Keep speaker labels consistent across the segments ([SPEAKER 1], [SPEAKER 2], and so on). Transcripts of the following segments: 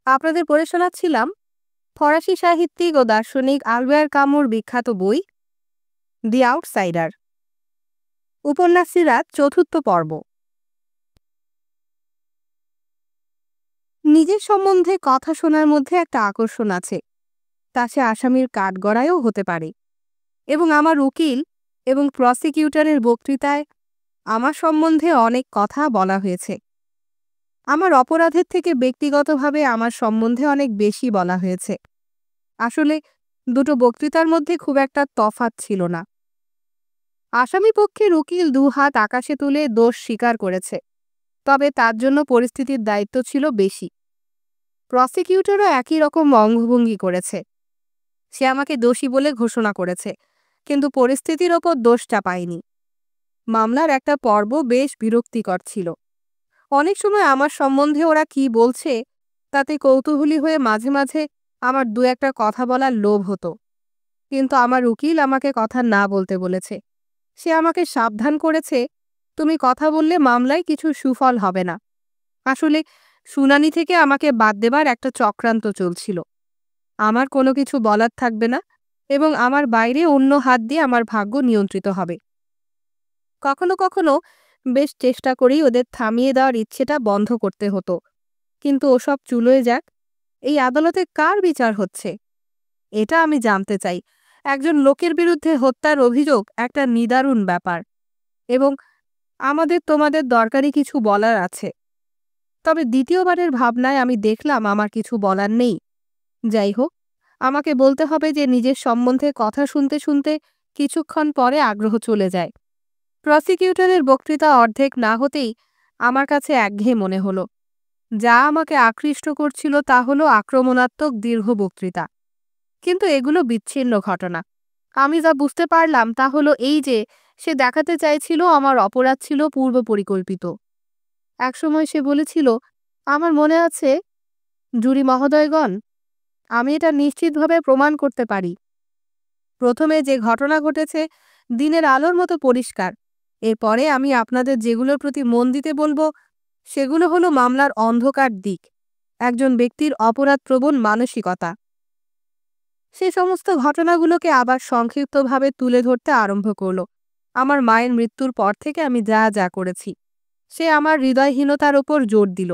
[SPEAKER 1] আপনাদের পড়ে শোনাচ্ছিলাম ফরাসি সাহিত্যিক ও দার্শনিক আলবেয়ার কামুর বিখ্যাত বই দি আউটসাইডার। উপন্যাসীরা চতুর্থ পর্ব। নিজের সম্বন্ধে কথা শোনার মধ্যে একটা আকর্ষণ আছে, তা সে আসামির কাঠগড়ায়ও হতে পারে। এবং আমার উকিল এবং প্রসিকিউটরের বক্তৃতায় আমার সম্বন্ধে অনেক কথা বলা হয়েছে। আমার অপরাধের থেকে ব্যক্তিগতভাবে আমার সম্বন্ধে অনেক বেশি বলা হয়েছে। আসলে দুটো বক্তৃতার মধ্যে খুব একটা তফাৎ ছিল না। আসামি পক্ষের উকিল দুহাত আকাশে তুলে দোষ স্বীকার করেছে, তবে তার জন্য পরিস্থিতির দায়িত্ব ছিল বেশি। প্রসিকিউটরও একই রকম অঙ্গভঙ্গি করেছে। সে আমাকে দোষী বলে ঘোষণা করেছে, কিন্তু পরিস্থিতির ওপর দোষটা পায়নি। মামলার একটা পর্ব বেশ বিরক্তিকর ছিল। অনেক সময় আমার সম্বন্ধে ওরা কি বলছে তাতে কৌতূহলী হয়ে মাঝে মাঝে আমার দু একটা কথা বলার লোভ হতো, কিন্তু আমার উকিল আমাকে কথা না বলতে বলেছে। সে আমাকে সাবধান করেছে, তুমি কথা বললে মামলায় কিছু সুফল হবে না। আসলে শুনানি থেকে আমাকে বাদ দেবার একটা চক্রান্ত চলছিল। আমার কোনো কিছু বলার থাকবে না এবং আমার বাইরে অন্য হাত দিয়ে আমার ভাগ্য নিয়ন্ত্রিত হবে। কখনো কখনো বেশ চেষ্টা করেই ওদের থামিয়ে দেওয়ার ইচ্ছেটা বন্ধ করতে হতো, কিন্তু ওসব চুলোয় যাক। এই আদালতে কার বিচার হচ্ছে এটা আমি জানতে চাই। একজন লোকের বিরুদ্ধে হত্যার অভিযোগ একটা নিদারুণ ব্যাপার, এবং আমাদের তোমাদের দরকারি কিছু বলার আছে। তবে দ্বিতীয়বারের ভাবনায় আমি দেখলাম আমার কিছু বলার নেই। যাই হোক, আমাকে বলতে হবে যে নিজের সম্বন্ধে কথা শুনতে শুনতে কিছুক্ষণ পরে আগ্রহ চলে যায়। প্রসিকিউটরের বক্তৃতা অর্ধেক না হতেই আমার কাছে একঘেয়ে মনে হলো। যা আমাকে আকৃষ্ট করছিল তা হলো আক্রমণাত্মক দীর্ঘ বক্তৃতা, কিন্তু এগুলো বিচ্ছিন্ন ঘটনা। আমি যা বুঝতে পারলাম তা হলো এই যে সে দেখাতে চাইছিল আমার অপরাধ ছিল পূর্ব পরিকল্পিত। একসময় সে বলেছিল, আমার মনে আছে জুরি মহোদয়গণ, আমি এটা নিশ্চিতভাবে প্রমাণ করতে পারি। প্রথমে যে ঘটনা ঘটেছে দিনের আলোর মতো পরিষ্কার। এরপরে আমি আপনাদের যেগুলোর প্রতি মন দিতে বলবো সেগুলো হলো মামলার অন্ধকার দিক, একজন ব্যক্তির অপরাধপ্রবণ মানসিকতা। সে সমস্ত ঘটনাগুলোকে আবার সংক্ষিপ্তভাবে তুলে ধরতে আরম্ভ করল। আমার মায়ের মৃত্যুর পর থেকে আমি যা যা করেছি। সে আমার হৃদয়হীনতার ওপর জোর দিল।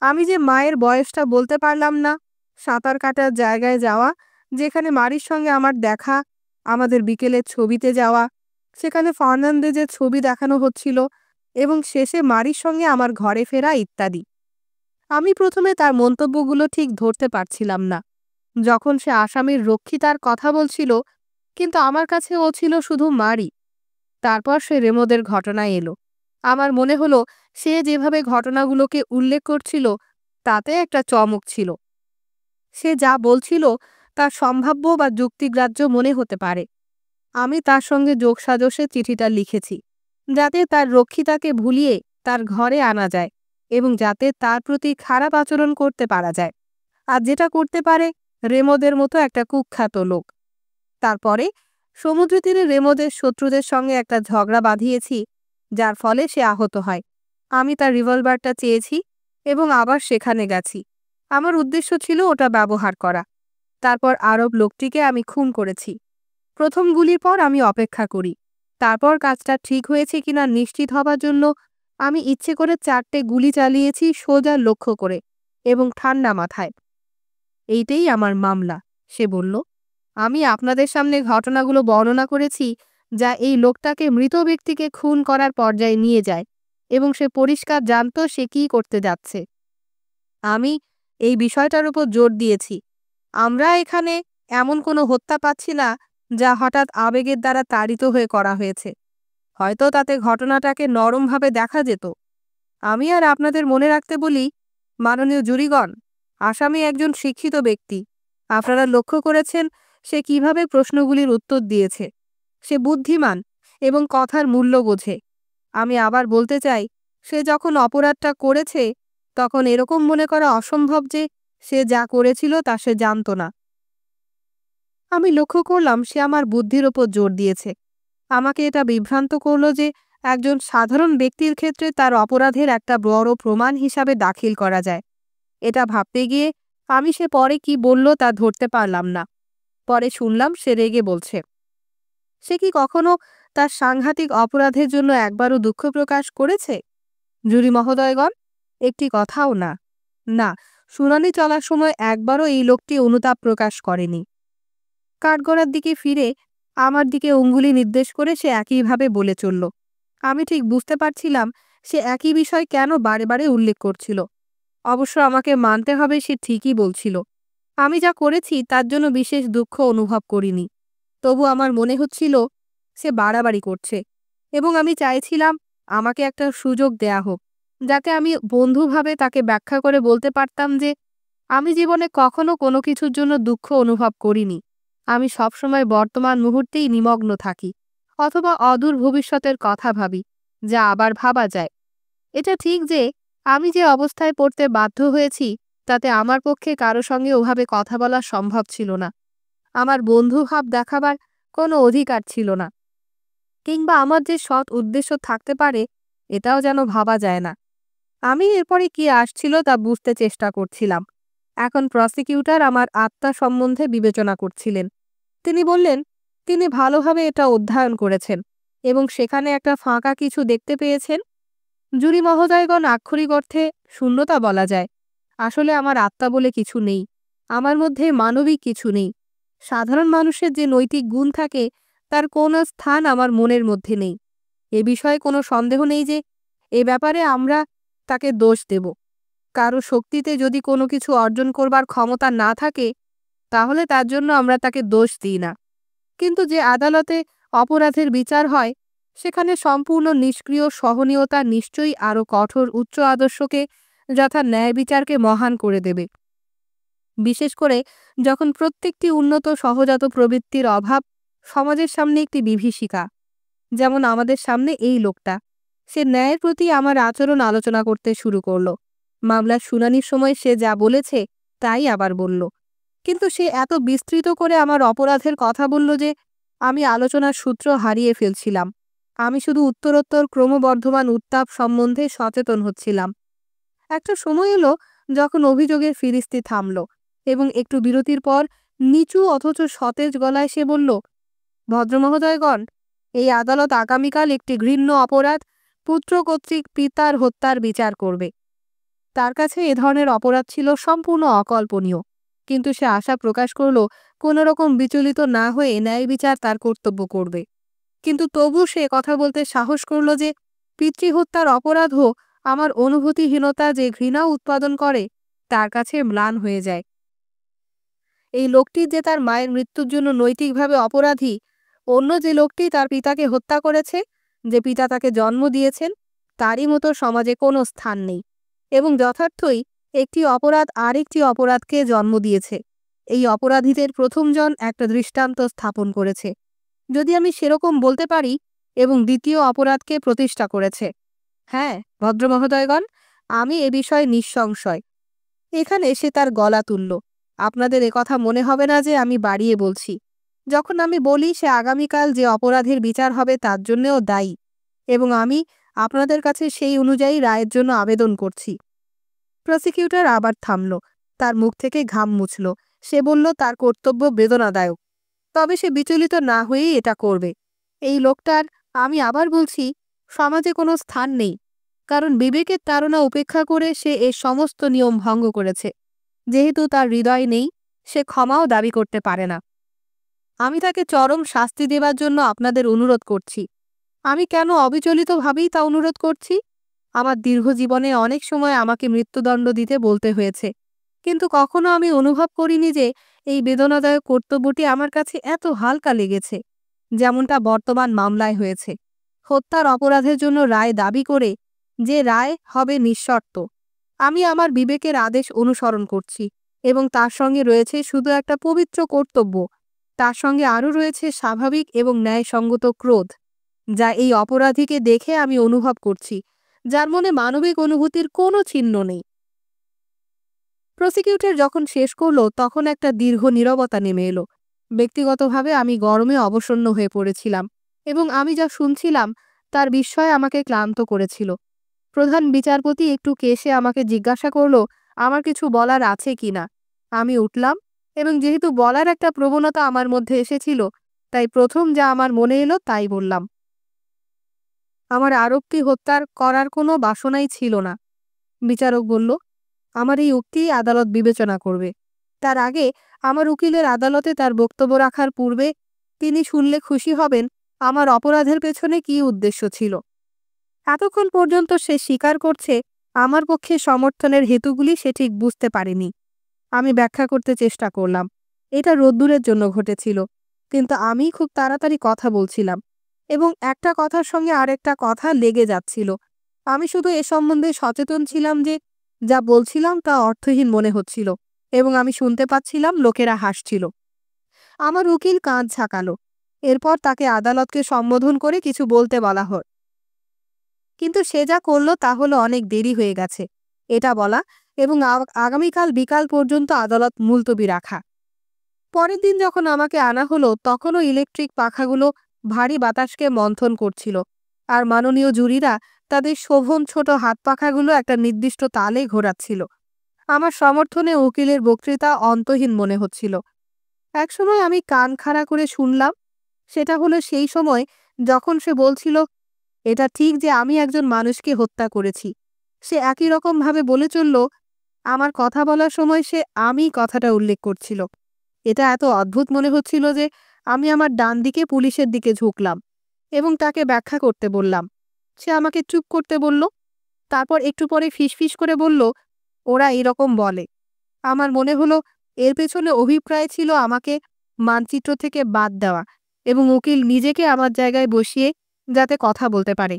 [SPEAKER 1] আমি যে মায়ের বয়সটা বলতে পারলাম না, সাঁতার কাটার জায়গায় যাওয়া, যেখানে মারির সঙ্গে আমার দেখা, আমাদের বিকেলের ছবিতে যাওয়া, সেখানে ফার্নান্দেজের ছবি দেখানো হচ্ছিল, এবং শেষে মারির সঙ্গে আমার ঘরে ফেরা ইত্যাদি। আমি প্রথমে তার মন্তব্যগুলো ঠিক ধরতে পারছিলাম না। যখন সে আসামির রক্ষিতার কথা বলছিল, কিন্তু আমার কাছে ও ছিল শুধু মারি। তারপর সে রেমোদের ঘটনায় এলো। আমার মনে হলো সে যেভাবে ঘটনাগুলোকে উল্লেখ করছিল তাতে একটা চমক ছিল। সে যা বলছিল তা সম্ভাব্য বা যুক্তিগ্রাহ্য মনে হতে পারে। আমি তার সঙ্গে যোগসাজশে চিঠিটা লিখেছি, যাতে তার রক্ষিতাকে ভুলিয়ে তার ঘরে আনা যায় এবং যাতে তার প্রতি খারাপ আচরণ করতে পারা যায়, আর যেটা করতে পারে রেমোদের মতো একটা কুখ্যাত লোক। তারপরে সমুদ্র তীরে রেমোদের শত্রুদের সঙ্গে একটা ঝগড়া বাঁধিয়েছি, যার ফলে সে আহত হয়। আমি তার রিভলভারটা চেয়েছি এবং আবার সেখানে গেছি। আমার উদ্দেশ্য ছিল ওটা ব্যবহার করা। তারপর আরব লোকটিকে আমি খুন করেছি। প্রথম গুলির পর আমি অপেক্ষা করি। তারপর কাজটা ঠিক হয়েছে কিনা নিশ্চিত হবার জন্য আমি ইচ্ছে করে 4টে গুলি চালিয়েছি সোজা লক্ষ্য করে এবং ঠান্ডা মাথায়। এইটাই আমার মামলা, সে বলল। আমি আপনাদের সামনে ঘটনাগুলো বর্ণনা করেছি যা এই লোকটাকে মৃত ব্যক্তিকে খুন করার পর্যায়ে নিয়ে যায়, এবং সে পরিষ্কার জানত সে কী করতে যাচ্ছে। আমি এই বিষয়টার উপর জোর দিয়েছি, আমরা এখানে এমন কোনো হত্যা পাচ্ছি না যা হঠাৎ আবেগের দ্বারা তাড়িত হয়ে করা হয়েছে। হয়তো তাতে ঘটনাটাকে নরমভাবে দেখা যেত। আমি আর আপনাদের মনে রাখতে বলি, মাননীয় জুরিগণ, আসামি একজন শিক্ষিত ব্যক্তি। আপনারা লক্ষ্য করেছেন সে কিভাবে প্রশ্নগুলির উত্তর দিয়েছে। সে বুদ্ধিমান এবং কথার মূল্য বোঝে। আমি আবার বলতে চাই, সে যখন অপরাধটা করেছে তখন এরকম মনে করা অসম্ভব যে সে যা করেছিল তা সে জানত না। আমি লক্ষ্য করলাম সে আমার বুদ্ধির ওপর জোর দিয়েছে। আমাকে এটা বিভ্রান্ত করল যে একজন সাধারণ ব্যক্তির ক্ষেত্রে তার অপরাধের একটা বড় প্রমাণ হিসাবে দাখিল করা যায়। এটা ভাবতে গিয়ে আমি সে পরে কি বলল তা ধরতে পারলাম না। পরে শুনলাম সে রেগে বলছে। সে কি কখনো তার সাংঘাতিক অপরাধের জন্য একবারও দুঃখ প্রকাশ করেছে? জুরি মহোদয়গণ, একটি কথাও না। না, শুনানি চলার সময় একবারও এই লোকটি অনুতাপ প্রকাশ করেনি। কাঠগড়ার দিকে ফিরে আমার দিকে অঙ্গুলি নির্দেশ করে সে একইভাবে বলে চলল। আমি ঠিক বুঝতে পারছিলাম সে একই বিষয় কেন বারে বারে উল্লেখ করছিল। অবশ্য আমাকে মানতে হবে সে ঠিকই বলছিল। আমি যা করেছি তার জন্য বিশেষ দুঃখ অনুভব করিনি। তবু আমার মনে হচ্ছিল সে বাড়াবাড়ি করছে, এবং আমি চাইছিলাম আমাকে একটা সুযোগ দেয়া হোক, যাতে আমি বন্ধুভাবে তাকে ব্যাখ্যা করে বলতে পারতাম যে আমি জীবনে কখনো কোনো কিছুর জন্য দুঃখ অনুভব করিনি। আমি সবসময় বর্তমান মুহূর্তেই নিমগ্ন থাকি, অথবা অদূর ভবিষ্যতের কথা ভাবি, যা আবার ভাবা যায়। এটা ঠিক যে আমি যে অবস্থায় পড়তে বাধ্য হয়েছি তাতে আমার পক্ষে কারো সঙ্গে ওভাবে কথা বলা সম্ভব ছিল না। আমার বন্ধুভাব দেখাবার কোনো অধিকার ছিল না, কিংবা আমার যে সৎ উদ্দেশ্য থাকতে পারে এটাও যেন ভাবা যায় না। আমি এরপরে কি আসছিল তা বুঝতে চেষ্টা করছিলাম। এখন প্রসিকিউটর আমার আত্মা সম্বন্ধে বিবেচনা করছিলেন। তিনি বললেন তিনি ভালোভাবে এটা অধ্যয়ন করেছেন এবং সেখানে একটা ফাঁকা কিছু দেখতে পেয়েছেন। জুরি মহোদয়গণ, আক্ষরিক অর্থে শূন্যতা বলা যায়। আসলে আমার আত্মা বলে কিছু নেই, আমার মধ্যে মানবিক কিছু নেই। সাধারণ মানুষের যে নৈতিক গুণ থাকে তার কোনো স্থান আমার মনের মধ্যে নেই। এ বিষয়ে কোনো সন্দেহ নেই যে এ ব্যাপারে আমরা তাকে দোষ দেব। কারো শক্তিতে যদি কোনো কিছু অর্জন করবার ক্ষমতা না থাকে তাহলে তার জন্য আমরা তাকে দোষ দিই না। কিন্তু যে আদালতে অপরাধের বিচার হয় সেখানে সম্পূর্ণ নিষ্ক্রিয় সহনীয়তা নিশ্চয়ই আরও কঠোর উচ্চ আদর্শকে, যথা ন্যায় বিচারকে মহান করে দেবে। বিশেষ করে যখন প্রত্যেকটি উন্নত সহজাত প্রবৃত্তির অভাব সমাজের সামনে একটি বিভীষিকা, যেমন আমাদের সামনে এই লোকটা। সে ন্যায়ের প্রতি আমার আচরণ আলোচনা করতে শুরু করল। মামলার শুনানির সময় সে যা বলেছে তাই আবার বলল, কিন্তু সে এত বিস্তৃত করে আমার অপরাধের কথা বলল যে আমি আলোচনার সূত্র হারিয়ে ফেলছিলাম। আমি শুধু উত্তরোত্তর ক্রমবর্ধমান উত্তাপ সম্বন্ধে সচেতন হচ্ছিলাম। একটা সময় এলো যখন অভিযোগের ফিরিস্তি থামল এবং একটু বিরতির পর নিচু অথচ সতেজ গলায় সে বলল, ভদ্রমহোদয়গণ, এই আদালত আগামীকাল একটি ঘৃণ্য অপরাধ, পুত্র কর্তৃক পিতার হত্যার বিচার করবে। তার কাছে এ ধরনের অপরাধ ছিল সম্পূর্ণ অকল্পনীয়, কিন্তু সে আশা প্রকাশ করল কোনো রকম বিচলিত না হয়ে ন্যায় বিচার তার কর্তব্য করবে। কিন্তু তবু সে কথা বলতে সাহস করল যে পিতৃহত্যার অপরাধও আমার অনুভূতিহীনতা যে ঘৃণা উৎপাদন করে তার কাছে ম্লান হয়ে যায়। এই লোকটি যে তার মায়ের মৃত্যুর জন্য নৈতিকভাবে অপরাধী, অন্য যে লোকটি তার পিতাকে হত্যা করেছে, যে পিতা তাকে জন্ম দিয়েছেন, তারই মতো সমাজে কোনো স্থান নেই। এবং যথার্থই একটি অপরাধ আরেকটি অপরাধকে জন্ম দিয়েছে। এই অপরাধীদের প্রথমজন একটা দৃষ্টান্ত স্থাপন করেছে, যদি আমি সেরকম বলতে পারি, এবং দ্বিতীয় অপরাধকে প্রতিষ্ঠা করেছে। হ্যাঁ ভদ্রমহোদয়গণ, আমি এ বিষয়ে নিঃসংশয়। এখানে সে তার গলা তুলল। আপনাদের একথা মনে হবে না যে আমি বাড়িয়ে বলছি যখন আমি বলি সে আগামীকাল যে অপরাধের বিচার হবে তার জন্যও দায়ী, এবং আমি আপনাদের কাছে সেই অনুযায়ী রায়ের জন্য আবেদন করছি। প্রসিকিউটর আবার থামল, তার মুখ থেকে ঘাম মুছল। সে বলল তার কর্তব্য বেদনাদায়ক, তবে সে বিচলিত না হয়েই এটা করবে। এই লোকটার, আমি আবার বলছি, সমাজে কোনো স্থান নেই, কারণ বিবেকের তাড়না উপেক্ষা করে সে এ সমস্ত নিয়ম ভঙ্গ করেছে। যেহেতু তার হৃদয় নেই, সে ক্ষমাও দাবি করতে পারে না। আমি তাকে চরম শাস্তি দেবার জন্য আপনাদের অনুরোধ করছি। আমি কেন অবিচলিতভাবেই তা অনুরোধ করছি? আমার দীর্ঘ জীবনে অনেক সময় আমাকে মৃত্যুদণ্ড দিতে বলতে হয়েছে, কিন্তু কখনো আমি অনুভব করিনি যে এই বেদনাদায়ক কর্তব্যটি আমার কাছে এত হালকা লেগেছে, যেমনটা বর্তমান মামলায় হয়েছে। হত্যার অপরাধের জন্য রায় দাবি করে যে রায় হবে নিঃশর্ত। আমি আমার বিবেকের আদেশ অনুসরণ করছি, এবং তার সঙ্গে রয়েছে শুধু একটা পবিত্র কর্তব্য, তার সঙ্গে আরও রয়েছে স্বাভাবিক এবং ন্যায়সঙ্গত ক্রোধ, যা এই অপরাধীকে দেখে আমি অনুভব করছি, যার মনে মানবিক অনুভূতির কোনো চিহ্ন নেই। প্রসিকিউটর যখন শেষ করল তখন একটা দীর্ঘ নীরবতা নেমে এলো। ব্যক্তিগতভাবে আমি গরমে অবসন্ন হয়ে পড়েছিলাম, এবং আমি যা শুনছিলাম তার বিস্ময় আমাকে ক্লান্ত করেছিল। প্রধান বিচারপতি একটু কেশে আমাকে জিজ্ঞাসা করল আমার কিছু বলার আছে কিনা। আমি উঠলাম এবং যেহেতু বলার একটা প্রবণতা আমার মধ্যে এসেছিল, তাই প্রথম যা আমার মনে এলো তাই বললাম। আমার আরোপটি হত্যার করার কোনো বাসনাই ছিল না। বিচারক বলল, আমার এই উক্তি আদালত বিবেচনা করবে। তার আগে আমার উকিলের আদালতে তার বক্তব্য রাখার পূর্বে তিনি শুনলে খুশি হবেন আমার অপরাধের পেছনে কী উদ্দেশ্য ছিল। এতক্ষণ পর্যন্ত সে স্বীকার করছে আমার পক্ষে সমর্থনের হেতুগুলি সে ঠিক বুঝতে পারেনি। আমি ব্যাখ্যা করতে চেষ্টা করলাম, এটা রোদ্দুরের জন্য ঘটেছিল, কিন্তু আমি খুব তাড়াতাড়ি কথা বলছিলাম এবং একটা কথার সঙ্গে আরেকটা কথা লেগে যাচ্ছিল। আমি শুধু এ সম্বন্ধে সচেতন ছিলাম যে যা বলছিলাম তা অর্থহীন মনে হচ্ছিল এবং আমি শুনতে পাচ্ছিলাম লোকেরা হাসছিল। আমার উকিল কাঁধ ঝাঁকালো। এরপর তাকে আদালতকে সম্বোধন করে কিছু বলতে বলা হয়, কিন্তু সে যা করল তা হলো অনেক দেরি হয়ে গেছে এটা বলা এবং আগামীকাল বিকাল পর্যন্ত আদালত মুলতবি রাখা। পরের দিন যখন আমাকে আনা হলো তখনও ইলেকট্রিক পাখাগুলো ভারী বাতাসকে মন্থন করছিল, আর মাননীয় জুরিরা তাদের শোভন ছোট হাত পাখাগুলো একটা নির্দিষ্ট তালে ঘোরাচ্ছিল। আমার সমর্থনে উকিলের বক্তৃতা অন্তহীন মনে হচ্ছিল। একসময় আমি কান খাড়া করে শুনলাম। সেটা হলো সেই সময় যখন সে বলছিল, এটা ঠিক যে আমি একজন মানুষকে হত্যা করেছি। সে একই রকমভাবে বলে চলল। আমার কথা বলার সময় সে আমি কথাটা উল্লেখ করছিল। এটা এত অদ্ভুত মনে হচ্ছিল যে আমি আমার ডান দিকে পুলিশের দিকে ঝুঁকলাম এবং তাকে ব্যাখ্যা করতে বললাম। সে আমাকে চুপ করতে বলল। তারপর একটু পরে ফিসফিস করে বলল, ওরা এরকম বলে। আমার মনে হলো এর পেছনে অভিপ্রায় ছিল আমাকে মানচিত্র থেকে বাদ দেওয়া এবং উকিল নিজেকে আমার জায়গায় বসিয়ে যাতে কথা বলতে পারে।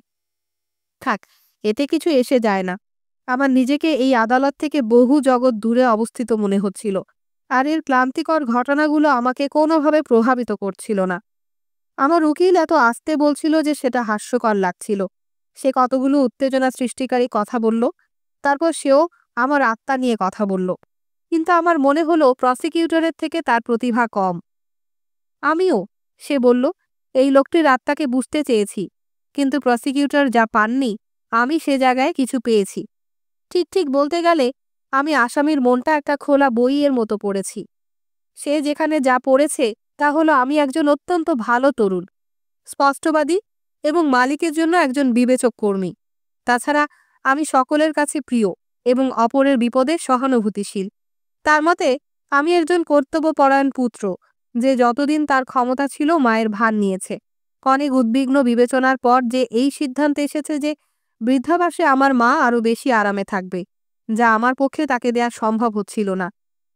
[SPEAKER 1] থাক, এতে কিছু এসে যায় না। আমার নিজেকে এই আদালত থেকে বহু জগৎ দূরে অবস্থিত মনে হচ্ছিল, আর এর ক্লান্তিকর ঘটনাগুলো আমাকে কোনোভাবে প্রভাবিত করছিল না। আমার উকিল এত আস্তে বলছিল যে সেটা হাস্যকর লাগছিল। সে কতগুলো উত্তেজনা সৃষ্টিকারী কথা বলল, তারপর সেও আমার আত্মা নিয়ে কথা বলল, কিন্তু আমার মনে হলো প্রসিকিউটরের থেকে তার প্রতিভা কম। আমিও, সে বলল, এই লোকটির আত্মাকে বুঝতে চেয়েছি, কিন্তু প্রসিকিউটর যা পাননি আমি সে জায়গায় কিছু পেয়েছি। ঠিক ঠিক বলতে গেলে আমি আসামির মনটা একটা খোলা বইয়ের মতো পড়েছি। সে যেখানে যা পড়েছে তা হলো আমি একজন অত্যন্ত ভালো তরুণ, স্পষ্টবাদী এবং মালিকের জন্য একজন বিবেচক কর্মী। তাছাড়া আমি সকলের কাছে প্রিয় এবং অপরের বিপদে সহানুভূতিশীল। তার মতে আমি একজন কর্তব্যপরায়ণ পুত্র, যে যতদিন তার ক্ষমতা ছিল মায়ের ভার নিয়েছে। অনেক উদ্বিগ্ন বিবেচনার পর যে এই সিদ্ধান্তে এসেছে যে বৃদ্ধাবাসে আমার মা আরও বেশি আরামে থাকবে, যা আমার পক্ষে তাকে দেয়া সম্ভব হচ্ছিল না।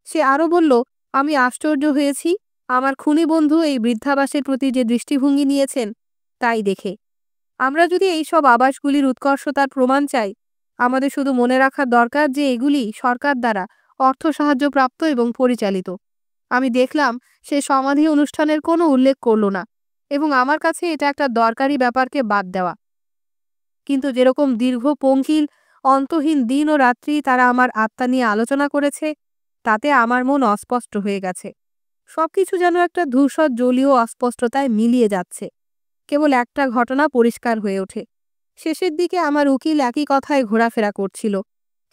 [SPEAKER 1] সে আরও বলল, আমি আশ্চর্য হয়েছি আমার খুনি বন্ধু এই বৃদ্ধাবাসের প্রতি যে দৃষ্টিভঙ্গি নিয়েছেন তাই দেখে। আমরা যদি এই সব আবাসগুলির উৎকর্ষতার প্রমাণ চাই, আমাদের শুধু মনে রাখা দরকার যে এগুলি সরকার দ্বারা অর্থ সাহায্যপ্রাপ্ত এবং পরিচালিত। আমি দেখলাম সে সমাধি অনুষ্ঠানের কোনো উল্লেখ করল না এবং আমার কাছে এটা একটা দরকারি ব্যাপারকে বাদ দেওয়া। কিন্তু যেরকম দীর্ঘ পঙ্কিল অন্তহীন দিন ও রাত্রি তারা আমার আত্মা নিয়ে আলোচনা করেছে, তাতে আমার মন অস্পষ্ট হয়ে গেছে। সবকিছু যেন একটা ধূসর জলীয় অস্পষ্টতায় মিলিয়ে যাচ্ছে। কেবল একটা ঘটনা পরিষ্কার হয়ে ওঠে। শেষের দিকে আমার উকিল একই কথায় ঘোরাফেরা করছিল।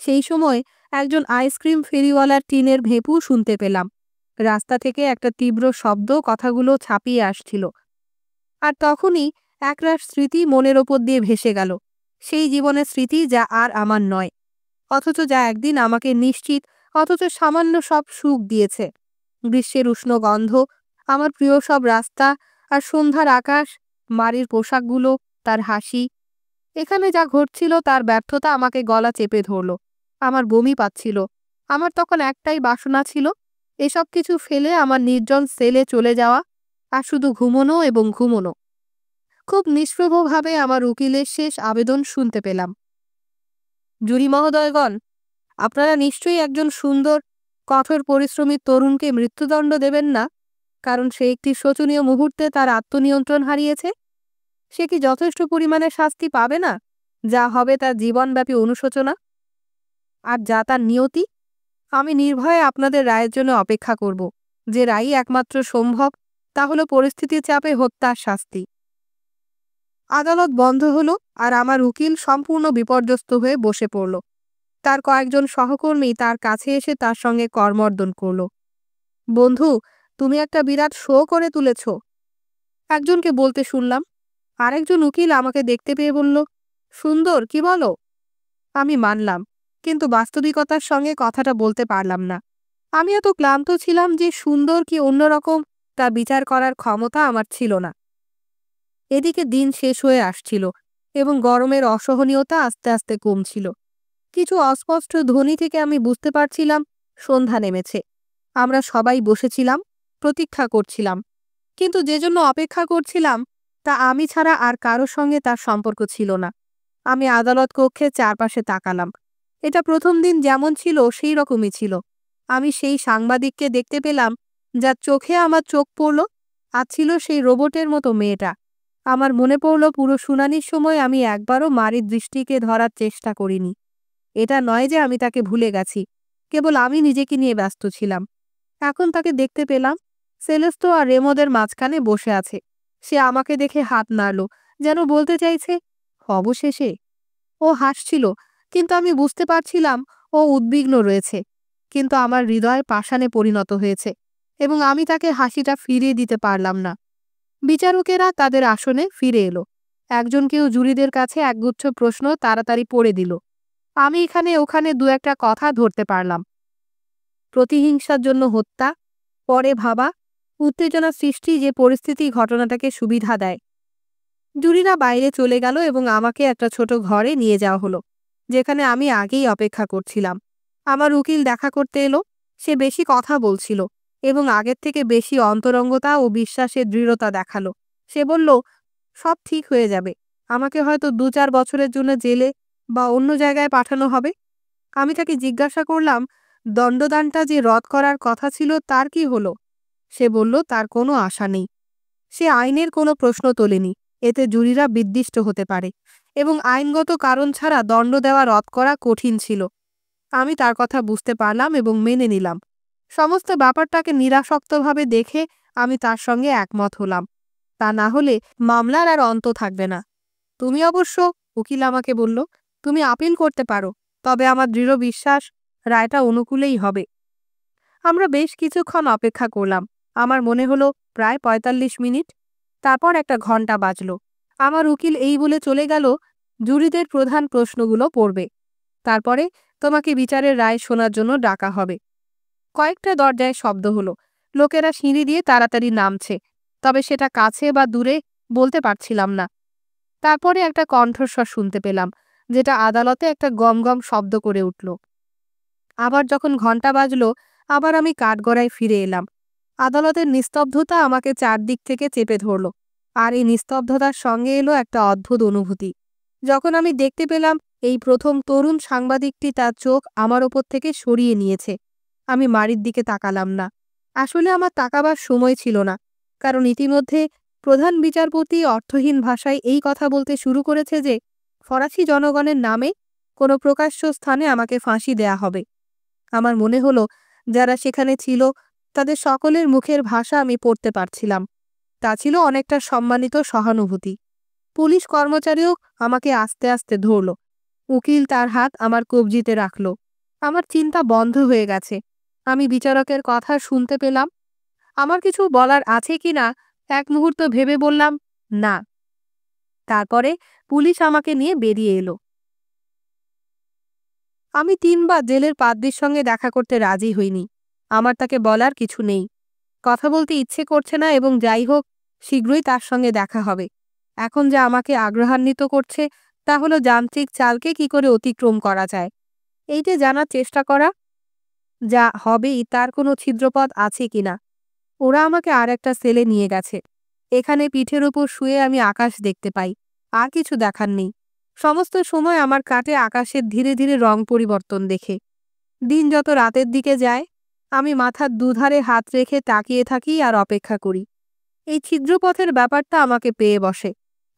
[SPEAKER 1] সেই সময় একজন আইসক্রিম ফেরিওয়ালার টিনের ভেঁপু শুনতে পেলাম। রাস্তা থেকে একটা তীব্র শব্দ কথাগুলো ছাপিয়ে আসছিল। আর তখনই একরাশ স্মৃতি মনের ওপর দিয়ে ভেসে গেল। সেই জীবনের স্মৃতি যা আর আমার নয়, অথচ যা একদিন আমাকে নিশ্চিত অথচ সামান্য সব সুখ দিয়েছে। গ্রীষ্মের উষ্ণ গন্ধ, আমার প্রিয় সব রাস্তা, আর সন্ধ্যার আকাশ, বাড়ির পোশাকগুলো, তার হাসি। এখানে যা ঘটছিল তার ব্যর্থতা আমাকে গলা চেপে ধরল। আমার বমি পাচ্ছিল। আমার তখন একটাই বাসনা ছিল, এসব কিছু ফেলে আমার নির্জন সেলে চলে যাওয়া আর শুধু ঘুমোনো এবং ঘুমোনো। খুব নিষ্প্রভভাবে আমার উকিলের শেষ আবেদন শুনতে পেলাম। জুরি মহোদয়গণ, আপনারা নিশ্চয়ই একজন সুন্দর, কঠোর পরিশ্রমী তরুণকে মৃত্যুদণ্ড দেবেন না, কারণ সে একটি শোচনীয় মুহূর্তে তার আত্মনিয়ন্ত্রণ হারিয়েছে। সে কি যথেষ্ট পরিমাণে শাস্তি পাবে না, যা হবে তার জীবনব্যাপী অনুশোচনা, আর যা তার নিয়তি? আমি নির্ভয়ে আপনাদের রায়ের জন্য অপেক্ষা করব। যে রায়ই একমাত্র সম্ভব তা হলো পরিস্থিতির চাপে হত্যার শাস্তি। আদালত বন্ধ হলো আর আমার উকিল সম্পূর্ণ বিপর্যস্ত হয়ে বসে পড়ল। তার কয়েকজন সহকর্মী তার কাছে এসে তার সঙ্গে করমর্দন করল। বন্ধু, তুমি একটা বিরাট শো করে তুলেছ, একজনকে বলতে শুনলাম। আরেকজন উকিল আমাকে দেখতে পেয়ে বলল, সুন্দর, কি বলো? আমি মানলাম, কিন্তু বাস্তবিকতার সঙ্গে কথাটা বলতে পারলাম না। আমি এত ক্লান্ত ছিলাম যে সুন্দর কি অন্যরকম তা বিচার করার ক্ষমতা আমার ছিল না। এদিকে দিন শেষ হয়ে আসছিল এবং গরমের অসহনীয়তা আস্তে আস্তে কমছিল। কিছু অস্পষ্ট ধ্বনি থেকে আমি বুঝতে পারছিলাম সন্ধ্যা নেমেছে। আমরা সবাই বসেছিলাম, প্রতীক্ষা করছিলাম, কিন্তু যে জন্য অপেক্ষা করছিলাম তা আমি ছাড়া আর কারো সঙ্গে তার সম্পর্ক ছিল না। আমি আদালত কক্ষে চারপাশে তাকালাম। এটা প্রথম দিন যেমন ছিল সেই রকমই ছিল। আমি সেই সাংবাদিককে দেখতে পেলাম যার চোখে আমার চোখ পড়ল, আর ছিল সেই রোবটের মতো মেয়েটা। আমার মনে পড়ল পুরো শুনানির সময় আমি একবারও মারির দৃষ্টিকে ধরার চেষ্টা করিনি। এটা নয় যে আমি তাকে ভুলে গেছি, কেবল আমি নিজেকে নিয়ে ব্যস্ত ছিলাম। এখন তাকে দেখতে পেলাম, সেলেস্টো আর রেমোদের মাঝখানে বসে আছে। সে আমাকে দেখে হাত নাড়ল, যেন বলতে চাইছে অবশেষে। ও হাসছিল, কিন্তু আমি বুঝতে পারছিলাম ও উদ্বিগ্ন রয়েছে। কিন্তু আমার হৃদয় পাষাণে পরিণত হয়েছে এবং আমি তাকে হাসিটা ফিরিয়ে দিতে পারলাম না। বিচারকেরা তাদের আসনে ফিরে এলো। একজন কেউ জুরিদের কাছে একগুচ্ছ প্রশ্ন তাড়াতাড়ি পড়ে দিল। আমি এখানে ওখানে দু একটা কথা ধরতে পারলাম। প্রতিহিংসার জন্য হত্যা, পরে ভাবা, উত্তেজনা সৃষ্টি যে পরিস্থিতি ঘটনাটাকে সুবিধা দেয়। জুরিরা বাইরে চলে গেল এবং আমাকে একটা ছোট ঘরে নিয়ে যাওয়া হলো, যেখানে আমি আগেই অপেক্ষা করছিলাম। আমার উকিল দেখা করতে এলো। সে বেশি কথা বলছিল এবং আগের থেকে বেশি অন্তরঙ্গতা ও বিশ্বাসের দৃঢ়তা দেখালো। সে বলল, সব ঠিক হয়ে যাবে। আমাকে হয়তো 2-4 বছরের জন্য জেলে বা অন্য জায়গায় পাঠানো হবে। আমি তাকে জিজ্ঞাসা করলাম, দণ্ডদানটা যে রদ করার কথা ছিল তার কি হলো? সে বলল, তার কোনো আশা নেই। সে আইনের কোনো প্রশ্ন তোলেনি। এতে জুরিরা বিদ্বিষ্ট হতে পারে এবং আইনগত কারণ ছাড়া দণ্ড দেওয়া রদ করা কঠিন ছিল। আমি তার কথা বুঝতে পারলাম এবং মেনে নিলাম। সমস্ত ব্যাপারটাকে নিরাসক্তভাবে দেখে আমি তার সঙ্গে একমত হলাম। তা না হলে মামলার আর অন্ত থাকবে না। তুমি অবশ্য, উকিল আমাকে বলল, তুমি আপিল করতে পারো, তবে আমার দৃঢ় বিশ্বাস রায়টা অনুকূলেই হবে। আমরা বেশ কিছুক্ষণ অপেক্ষা করলাম। আমার মনে হলো প্রায় 45 মিনিট। তারপর একটা ঘন্টা বাজল। আমার উকিল এই বলে চলে গেল, জুরিদের প্রধান প্রশ্নগুলো পড়বে, তারপরে তোমাকে বিচারের রায় শোনার জন্য ডাকা হবে। কয়েকটা দরজায় শব্দ হলো। লোকেরা সিঁড়ি দিয়ে তাড়াতাড়ি নামছে, তবে সেটা কাছে বা দূরে বলতে পারছিলাম না। তারপরে একটা কণ্ঠস্বর শুনতে পেলাম, যেটা আদালতে একটা গমগম শব্দ করে উঠল। আবার যখন ঘন্টা বাজল, আবার আমি কাঠগড়ায় ফিরে এলাম। আদালতের নিস্তব্ধতা আমাকে চারদিক থেকে চেপে ধরল, আর এই নিস্তব্ধতার সঙ্গে এলো একটা অদ্ভুত অনুভূতি। যখন আমি দেখতে পেলাম এই প্রথম তরুণ সাংবাদিকটি তার চোখ আমার ওপর থেকে সরিয়ে নিয়েছে, আমি মারির দিকে তাকালাম না। আসলে আমার তাকাবার সময় ছিল না, কারণ ইতিমধ্যে প্রধান বিচারপতি অর্থহীন ভাষায় এই কথা বলতে শুরু করেছে যে ফরাসি জনগণের নামে কোনো প্রকাশ্য স্থানে আমাকে ফাঁসি দেয়া হবে। আমার মনে হলো যারা সেখানে ছিল তাদের সকলের মুখের ভাষা আমি পড়তে পারছিলাম। তা ছিল অনেকটা সম্মানিত সহানুভূতি। পুলিশ কর্মচারীও আমাকে আস্তে আস্তে ধরল। উকিল তার হাত আমার কবজিতে রাখল। আমার চিন্তা বন্ধ হয়ে গেছে। আমি বিচারকের কথা শুনতে পেলাম। আমার কিছু বলার আছে কিনা এক মুহূর্ত ভেবে বললাম, না। তারপরে পুলিশ আমাকে নিয়ে বেরিয়ে এলো। আমি 3 বার জেলের পাদ্রীর সঙ্গে দেখা করতে রাজি হইনি। আমার তাকে বলার কিছু নেই। কথা বলতে ইচ্ছে করছে না এবং যাই হোক, শীঘ্রই তার সঙ্গে দেখা হবে। এখন যা আমাকে আগ্রহান্বিত করছে তা হলো যান্ত্রিক চালকে কি করে অতিক্রম করা যায়। এইটা জানার চেষ্টা করা, যা হবেই তার কোনো ছিদ্রপথ আছে কিনা। ওরা আমাকে আর একটা সেলে নিয়ে গেছে। এখানে পিঠের উপর শুয়ে আমি আকাশ দেখতে পাই, আর কিছু দেখার নেই। সমস্ত সময় আমার কাটে আকাশের ধীরে ধীরে রং পরিবর্তন দেখে। দিন যত রাতের দিকে যায়, আমি মাথার দুধারে হাত রেখে তাকিয়ে থাকি আর অপেক্ষা করি। এই ছিদ্রপথের ব্যাপারটা আমাকে পেয়ে বসে।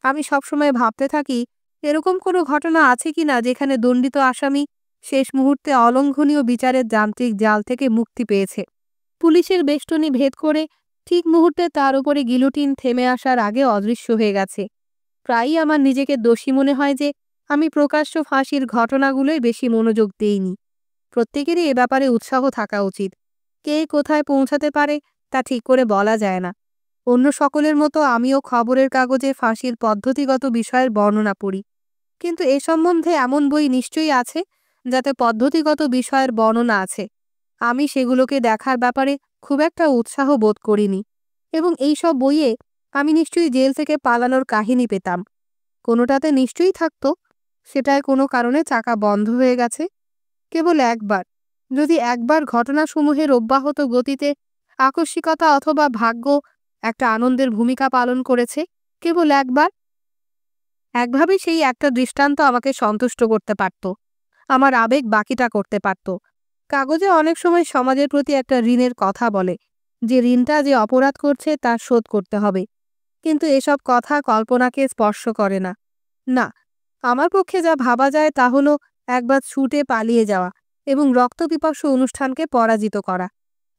[SPEAKER 1] আমি সবসময় ভাবতে থাকি, এরকম কোনো ঘটনা আছে কিনা যেখানে দণ্ডিত আসামি শেষ মুহূর্তে অলঙ্ঘনীয় বিচারের যান্ত্রিক জাল থেকে মুক্তি পেয়েছে। পুলিশের বেষ্টনী ভেদ করে ঠিক মুহূর্তে তার উপরে গিলোটিন থেমে আসার আগে অদৃশ্য হয়ে গেছে। প্রায়ই আমার নিজেকে দোষী মনে হয় যে আমি প্রকাশ্য ফাঁসির ঘটনাগুলোই বেশি মনোযোগ দেইনি। প্রত্যেকেরই এ ব্যাপারে উৎসাহ থাকা উচিত। কে কোথায় পৌঁছাতে পারে তা ঠিক করে বলা যায় না। অন্য সকলের মতো আমিও খবরের কাগজে ফাঁসির পদ্ধতিগত বিষয়ের বর্ণনা পড়ি, কিন্তু এ সম্বন্ধে এমন বই নিশ্চয়ই আছে যাতে পদ্ধতিগত বিষয়ের বর্ণনা আছে। আমি সেগুলোকে দেখার ব্যাপারে খুব একটা উৎসাহ বোধ করিনি, এবং এই সব বইয়ে আমি নিশ্চয়ই জেল থেকে পালানোর কাহিনী পেতাম। কোনোটাতে নিশ্চয়ই থাকতো সেটায় কোনো কারণে চাকা বন্ধ হয়ে গেছে। কেবল একবার, যদি একবার ঘটনাসমূহের অব্যাহত গতিতে আকস্মিকতা অথবা ভাগ্য একটা আনন্দের ভূমিকা পালন করেছে, কেবল একভাবেই সেই একটা দৃষ্টান্ত আমাকে সন্তুষ্ট করতে পারত, আমার আবেগ বাকিটা করতে পারত। কাগজে অনেক সময় সমাজের প্রতি একটা ঋণের কথা বলে, যে ঋণটা যে অপরাধ করছে তার শোধ করতে হবে, কিন্তু এসব কথা কল্পনাকে স্পর্শ করে না। না, আমার পক্ষে যা ভাবা যায় তা হলো একবার ছুটে পালিয়ে যাওয়া এবং রক্তপিপাসু অনুষ্ঠানকে পরাজিত করা,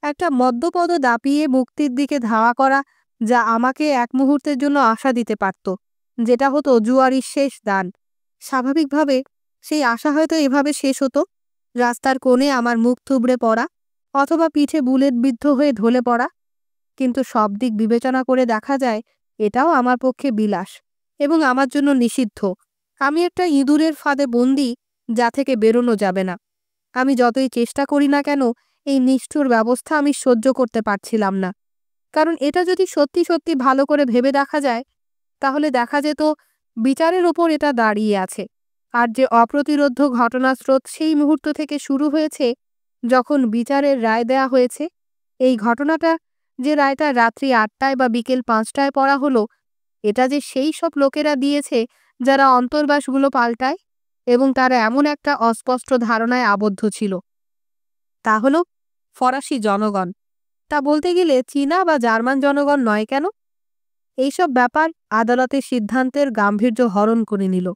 [SPEAKER 1] একটা মদ্যপদ দাপিয়ে মুক্তির দিকে ধাওয়া করা, যা আমাকে এক মুহূর্তের জন্য আশা দিতে পারত, যেটা হতো জুয়ারির শেষ দান। স্বাভাবিকভাবে সেই আশা হয়তো এভাবে শেষ হতো: রাস্তার কোণে আমার মুখ থুবড়ে পড়া, অথবা পিঠে বুলেট বিদ্ধ হয়ে ঢলে পড়া। কিন্তু সব দিক বিবেচনা করে দেখা যায় এটাও আমার পক্ষে বিলাস এবং আমার জন্য নিষিদ্ধ। আমি একটা ইঁদুরের ফাঁদে বন্দী, যা থেকে বেরোনো যাবে না। আমি যতই চেষ্টা করি না কেন এই নিষ্ঠুর ব্যবস্থা আমি সহ্য করতে পারছিলাম না। কারণ এটা যদি সত্যি সত্যি ভালো করে ভেবে দেখা যায়, তাহলে দেখা যেত বিচারের ওপর এটা দাঁড়িয়ে আছে, আর যে অপ্রতিরোধ্য ঘটনাস্রোত সেই মুহূর্ত থেকে শুরু হয়েছে যখন বিচারের রায় দেয়া হয়েছে। এই ঘটনাটা, যে রায়টা রাত্রি ৮টায় বা বিকেল ৫টায় পড়া হলো, এটা যে সেই সব লোকেরা দিয়েছে যারা অন্তর্বাসগুলো পাল্টায়, এবং তারা এমন একটা অস্পষ্ট ধারণায় আবদ্ধ ছিল। তা হলো ফরাসি জনগণ। তা বলতে গেলে চীনা বা জার্মান জনগণ নয় কেন? এইসব ব্যাপার আদালতের সিদ্ধান্তের গাম্ভীর্য হরণ করে নিল।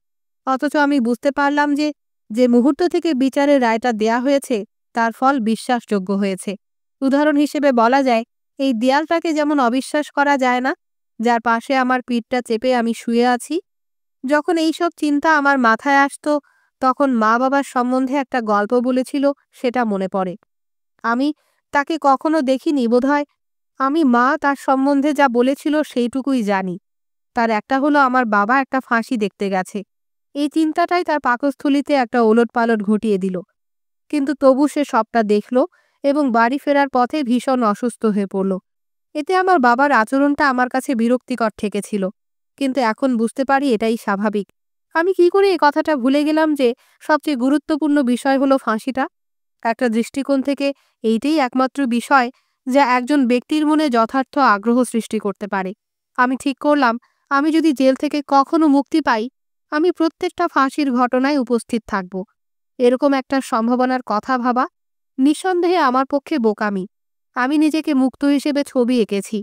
[SPEAKER 1] অথচ আমি বুঝতে পারলাম যে যে মুহূর্ত থেকে বিচারের রায়টা দেয়া হয়েছে তার ফল বিশ্বাসযোগ্য হয়েছে। উদাহরণ হিসেবে বলা যায়, এই দেয়ালটাকে যেমন অবিশ্বাস করা যায় না, যার পাশে আমার পিঠটা চেপে আমি শুয়ে আছি। যখন এইসব চিন্তা আমার মাথায় আসতো, তখন মা বাবার সম্বন্ধে একটা গল্প বলেছিল, সেটা মনে পড়ে। আমি তাকে কখনো দেখিনি বোধহয়। মা তার সম্বন্ধে যা বলেছিল সেইটুকুই জানি। তার একটা হলো আমার বাবা একটা ফাঁসি দেখতে গেছে। এই চিন্তাটাই তার পাকস্থলীতে একটা ওলটপালট ঘটিয়ে দিল। কিন্তু তবু সে সবটা দেখল এবং বাড়ি ফেরার পথে ভীষণ অসুস্থ হয়ে পড়ল। এতে আমার বাবার আচরণটা আমার কাছে বিরক্তিকর ঠেকেছিল, কিন্তু এখন বুঝতে পারি এটাই স্বাভাবিক। আমি কি করে এ কথাটা ভুলে গেলাম যে সবচেয়ে গুরুত্বপূর্ণ বিষয় হলো ফাঁসিটা? একটা দৃষ্টিকোণ থেকে এইটাই একমাত্র বিষয় যা একজন ব্যক্তির মনে যথার্থ আগ্রহ সৃষ্টি করতে পারে। আমি ঠিক করলাম, আমি যদি জেল থেকে কখনো মুক্তি পাই, আমি প্রত্যেকটা ফাঁসির ঘটনায় উপস্থিত থাকব। এরকম একটা সম্ভাবনার কথা ভাবা নিঃসন্দেহে আমার পক্ষে বোকামি। আমি নিজেকে মুক্ত হিসেবে ছবি এঁকেছি,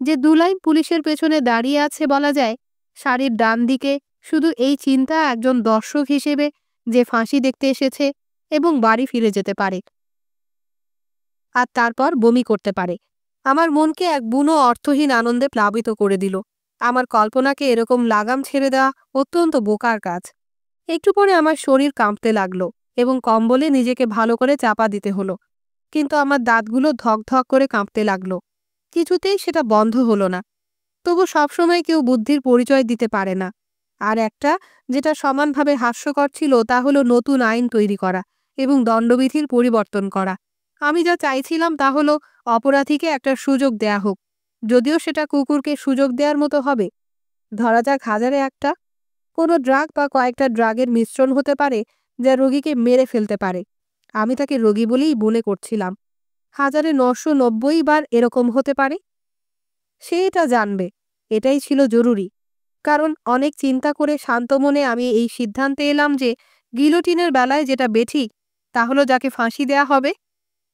[SPEAKER 1] যে ২ লাইন পুলিশের পেছনে দাঁড়িয়ে আছে বলা যায়, শাড়ির ডান দিকে, শুধু এই চিন্তা একজন দর্শক হিসেবে যে ফাঁসি দেখতে এসেছে এবং বাড়ি ফিরে যেতে পারে, আর তারপর বমি করতে পারে। আমার মনকে এক বুনো অর্থহীন আনন্দে প্লাবিত করে দিল। আমার কল্পনাকে এরকম লাগাম ছেড়ে দেওয়া অত্যন্ত বোকার কাজ। একটু পরে আমার শরীর কাঁপতে লাগলো এবং কম্বলে নিজেকে ভালো করে চাপা দিতে হলো। কিন্তু আমার দাঁতগুলো ধক ধক করে কাঁপতে লাগলো। কিছুতেই সেটা বন্ধ হলো না। তবু সবসময় কেউ বুদ্ধির পরিচয় দিতে পারে না। আর একটা, যেটা সমানভাবে হাস্যকর ছিল, তা হলো নতুন আইন তৈরি করা এবং দণ্ডবিধির পরিবর্তন করা। আমি যা চাইছিলাম তা হলো অপরাধীকে একটা সুযোগ দেয়া হোক, যদিও সেটা কুকুরকে সুযোগ দেওয়ার মতো হবে। ধরা যাক ১০০০-এ একটা কোনো ড্রাগ বা কয়েকটা ড্রাগের মিশ্রণ হতে পারে যা রোগীকে মেরে ফেলতে পারে। আমি তাকে রোগী বলেই মনে করছিলাম। ১০০০-৯৯০ বার এরকম হতে পারে। সে এটা জানবে, এটাই ছিল জরুরি। কারণ অনেক চিন্তা করে শান্ত মনে আমি এই সিদ্ধান্তে এলাম যে গিলোটিনের বেলায় যেটা বেঠিক তা হলো যাকে ফাঁসি দেয়া হবে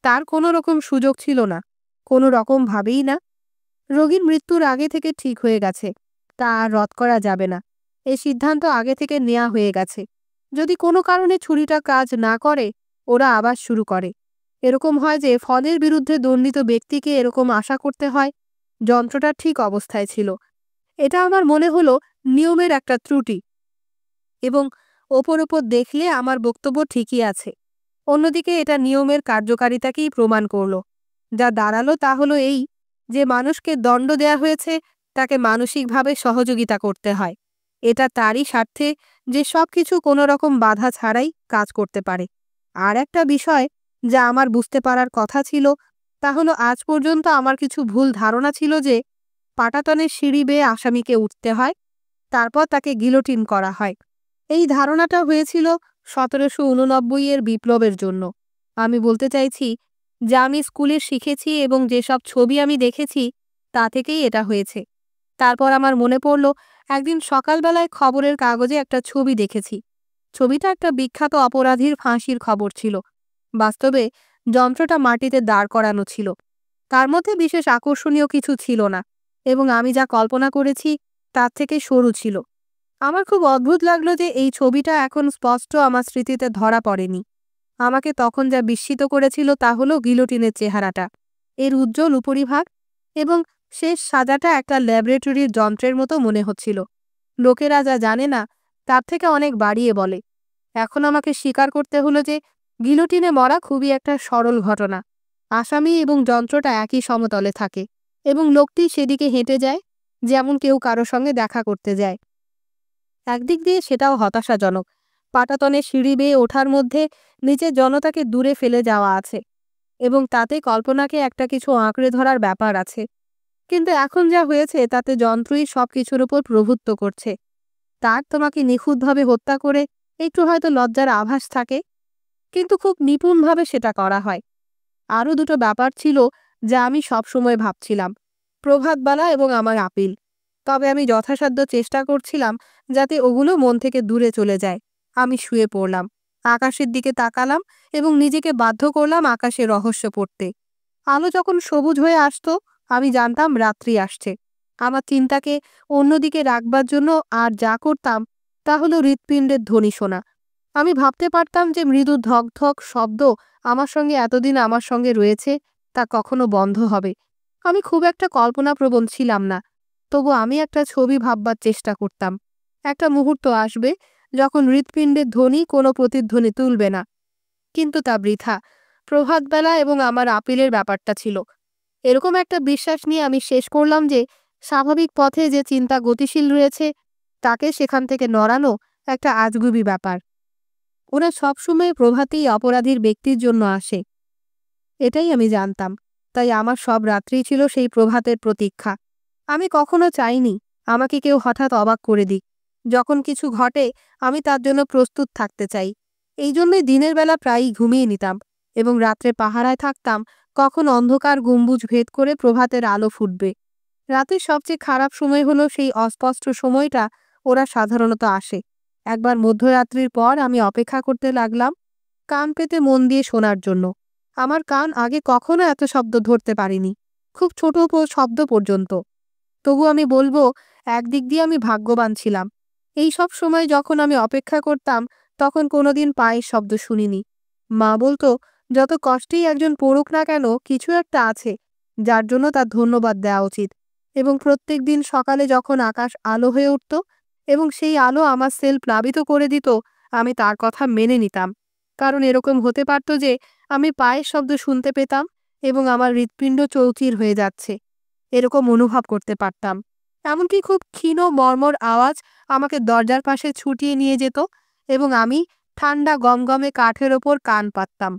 [SPEAKER 1] তার কোনো রকম সুযোগ ছিল না, কোনো রকম ভাবেই না। রোগীর মৃত্যুর আগে থেকে ঠিক হয়ে গেছে, তা আর রদ করা যাবে না। এই সিদ্ধান্ত আগে থেকে নেওয়া হয়ে গেছে। যদি কোনো কারণে ছুরিটা কাজ না করে, ওরা আবার শুরু করে। এরকম হয় যে ফলের বিরুদ্ধে দণ্ডিত ব্যক্তিকে এরকম আশা করতে হয়। যন্ত্রটা ঠিক অবস্থায় ছিল। এটা আমার মনে হলো নিয়মের একটা ত্রুটি, এবং ওপর ওপর দেখলে আমার বক্তব্য ঠিকই আছে। অন্যদিকে এটা নিয়মের কার্যকারিতাকেই প্রমাণ করল। যা দাঁড়ালো তা হলো এই যে মানুষকে দণ্ড দেয়া হয়েছে তাকে মানসিকভাবে সহযোগিতা করতে হয়। এটা তারই স্বার্থে যে সবকিছু কোনো রকম বাধা ছাড়াই কাজ করতে পারে। আর একটা বিষয় যা আমার বুঝতে পারার কথা ছিল তা হলো আজ পর্যন্ত আমার কিছু ভুল ধারণা ছিল যে পাটাতনের সিঁড়ি বেয়ে আসামিকে উঠতে হয়, তারপর তাকে গিলোটিন করা হয়। এই ধারণাটা হয়েছিল ১৭৮৯ বিপ্লবের জন্য। আমি বলতে চাইছি যে আমি স্কুলে শিখেছি এবং যেসব ছবি আমি দেখেছি তা থেকেই এটা হয়েছে। তারপর আমার মনে পড়ল একদিন সকালবেলায় খবরের কাগজে একটা ছবি দেখেছি। ছবিটা একটা বিখ্যাত অপরাধীর ফাঁসির খবর ছিল। বাস্তবে যন্ত্রটা মাটিতে দাঁড় করানো ছিল। তার মধ্যে বিশেষ আকর্ষণীয় কিছু ছিল না এবং আমি যা কল্পনা করেছি তার থেকে সরু ছিল। আমার খুব অদ্ভুত লাগলো যে এই ছবিটা এখন স্পষ্ট আমার স্মৃতিতে ধরা পড়েনি। আমাকে তখন যা বিস্মিত করেছিল তা হলো গিলোটিনের চেহারাটা, এর উজ্জ্বল উপরিভাগ এবং শেষ সাজাটা একটা ল্যাবরেটরির যন্ত্রের মতো মনে হচ্ছিল। লোকেরা যা জানে না তার থেকে অনেক বাড়িয়ে বলে। এখন আমাকে স্বীকার করতে হলো যে গিলোটিনে মরা খুবই একটা সরল ঘটনা। আসামি এবং যন্ত্রটা একই সমতলে থাকে এবং লোকটি সেদিকে হেঁটে যায় যেমন কেউ কারো সঙ্গে দেখা করতে যায়। একদিক দিয়ে সেটাও হতাশাজনক। পাটাতনের সিঁড়ি বেয়ে ওঠার মধ্যে নিচের জনতাকে দূরে ফেলে যাওয়া আছে এবং তাতে কল্পনাকে একটা কিছু আঁকড়ে ধরার ব্যাপার আছে। কিন্তু এখন যা হয়েছে তাতে যন্ত্রই সব কিছুর উপর প্রভুত্ব করছে। তার তোমাকে নিখুঁতভাবে হত্যা করে একটু হয়তো লজ্জার আভাস থাকে, কিন্তু খুব নিপুণভাবে সেটা করা হয়। আরও দুটো ব্যাপার ছিল যা আমি সবসময় ভাবছিলাম, প্রভাতবালা এবং আমার আপিল। তবে আমি যথাসাধ্য চেষ্টা করছিলাম যাতে ওগুলো মন থেকে দূরে চলে যায়। আমি শুয়ে পড়লাম, আকাশের দিকে তাকালাম এবং নিজেকে বাধ্য করলাম আকাশের রহস্য পড়তে। আলো যখন সবুজ হয়ে আসতো আমি জানতাম রাত্রি আসছে। আমার চিন্তাকে অন্যদিকে রাখবার জন্য আর যা করতাম তা হলো হৃৎপিণ্ডের ধ্বনি শোনা। আমি ভাবতে পারতাম যে মৃদু ধক ধক শব্দ আমার সঙ্গে এতদিন আমার সঙ্গে রয়েছে, তা কখনো বন্ধ হবে। আমি খুব একটা কল্পনাপ্রবণ ছিলাম না, তবু আমি একটা ছবি ভাববার চেষ্টা করতাম। একটা মুহূর্ত আসবে যখন হৃৎপিণ্ডের ধ্বনি কোনো প্রতিধ্বনি তুলবে না। কিন্তু তা বৃথা। প্রভাতবেলা এবং আমার আপিলের ব্যাপারটা ছিল এরকম একটা বিশ্বাস নিয়ে আমি শেষ করলাম যে স্বাভাবিক পথে যে চিন্তা গতিশীল রয়েছে তাকে সেখান থেকে নড়ানো একটা আজগুবি ব্যাপার। ওরা সবসময় প্রভাতেই অপরাধীর ব্যক্তির জন্য আসে, এটাই আমি জানতাম। তাই আমার সব রাত্রি ছিল সেই প্রভাতের প্রতীক্ষা। আমি কখনো চাইনি আমাকে কেউ হঠাৎ অবাক করে দিক। যখন কিছু ঘটে আমি তার জন্য প্রস্তুত থাকতে চাই। এই জন্যই দিনের বেলা প্রায়ই ঘুমিয়ে নিতাম এবং রাত্রে পাহারায় থাকতাম কখন অন্ধকার গম্বুজ ভেদ করে প্রভাতের আলো ফুটবে। রাতের সবচেয়ে খারাপ সময় হলো সেই অস্পষ্ট সময়টা ওরা সাধারণত আসে। একবার মধ্যরাত্রির পর আমি অপেক্ষা করতে লাগলাম, কান পেতে মন দিয়ে শোনার জন্য। আমার কান আগে কখনো এত শব্দ ধরতে পারিনি, খুব ছোট শব্দ পর্যন্ত। তবু আমি বলবো একদিক দিয়ে আমি ভাগ্যবান ছিলাম। এই সব সময় যখন আমি অপেক্ষা করতাম তখন কোনোদিন পায়ের শব্দ শুনিনি। মা বলতো যত কষ্টেই একজন পড়ুক না কেন কিছু একটা আছে যার জন্য তার ধন্যবাদ দেওয়া উচিত। এবং প্রত্যেক দিন সকালে যখন আকাশ আলো হয়ে উঠত এবং সেই আলো আমার সেল প্লাবিত করে দিত আমি তার কথা মেনে নিতাম। কারণ এরকম হতে পারত যে আমি পায়ের শব্দ শুনতে পেতাম এবং আমার হৃৎপিণ্ড চৌচির হয়ে যাচ্ছে, এরকম অনুভব করতে পারতাম। এমনকি খুব ক্ষীণ মর্মর আওয়াজ আমাকে দরজার পাশে ছুটিয়ে নিয়ে যেত এবং আমি ঠান্ডা গমগমে কাঠের ওপর কান পাততাম।